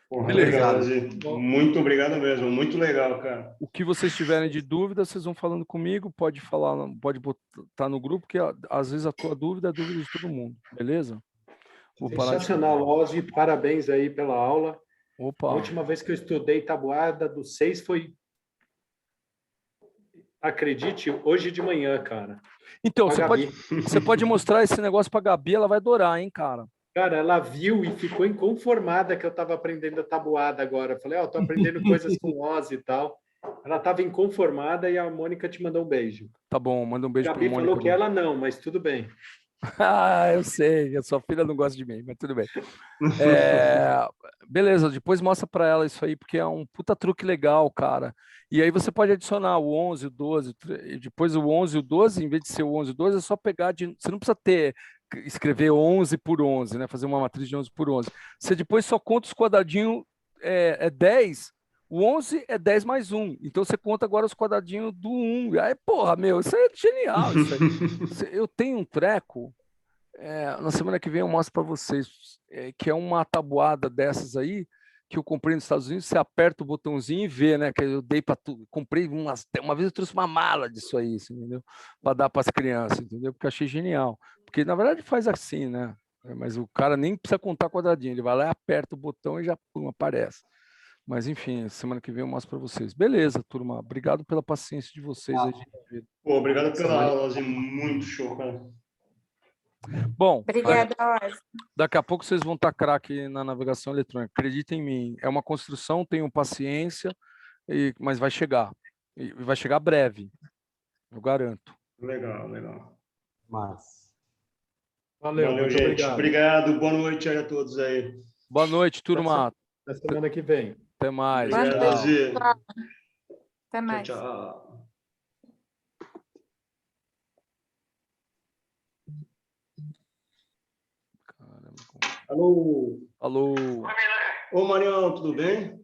Porra, Beleza. legal, Ozzy. Muito obrigado mesmo. Muito legal, cara. O que vocês tiverem de dúvida, vocês vão falando comigo, pode falar, pode botar no grupo, que às vezes a tua dúvida é a dúvida de todo mundo, beleza? Vou parar de... Sensacional, Ozzy. Parabéns aí pela aula. A Opa, última vez que eu estudei tabuada do 6 foi, acredite, hoje de manhã, cara. então, Com a Gabi. você pode mostrar esse negócio pra Gabi, ela vai adorar, hein, cara? Cara, ela viu e ficou inconformada que eu estava aprendendo a tabuada agora. Eu falei, ó, tô aprendendo coisas com Ozzy e tal. Ela estava inconformada e a Mônica te mandou um beijo. Tá bom, manda um beijo A pro Gabi Mônica. falou que ela não, mas tudo bem. Ah, eu sei, a sua filha não gosta de mim, mas tudo bem. Beleza, depois mostra para ela isso aí, porque é um puta truque legal, cara. E aí você pode adicionar o 11, o 12, e depois o 11 e o 12, em vez de ser o 11 e o 12, é só pegar de... Você não precisa escrever 11 por 11, né? Fazer uma matriz de 11 por 11. Você depois só conta os quadradinhos, é 10, o 11 é 10 mais 1. Então você conta agora os quadradinhos do 1. Aí, porra, meu, isso é genial, isso aí. Eu tenho um treco, na semana que vem eu mostro para vocês, que é uma tabuada dessas aí, que eu comprei nos Estados Unidos, você aperta o botãozinho e vê, né? Que eu dei para tudo. Comprei uma vez eu trouxe uma mala disso aí, assim, entendeu? Para dar para as crianças, entendeu? Porque eu achei genial. Porque na verdade faz assim, né? Mas o cara nem precisa contar quadradinho, ele vai lá e aperta o botão e já pum, aparece. Mas enfim, semana que vem eu mostro para vocês. Beleza, turma. Obrigado pela paciência de vocês aí. Pô, obrigado pela aula, Ozzy. Muito show, cara. Bom, Obrigada, Ozzy. daqui a pouco vocês vão estar craque na navegação eletrônica. Acreditem em mim. É uma construção, tenham paciência, mas vai chegar. E vai chegar breve. Eu garanto. Legal, legal. Mas... Valeu, muito gente. obrigado. Boa noite aí a todos aí. Boa noite, turma. Até semana que vem. Até mais. Obrigado, Tchau. Ozzy. Até mais. Tchau, tchau. Caramba. Alô. Alô. Ô, Marião, tudo bem?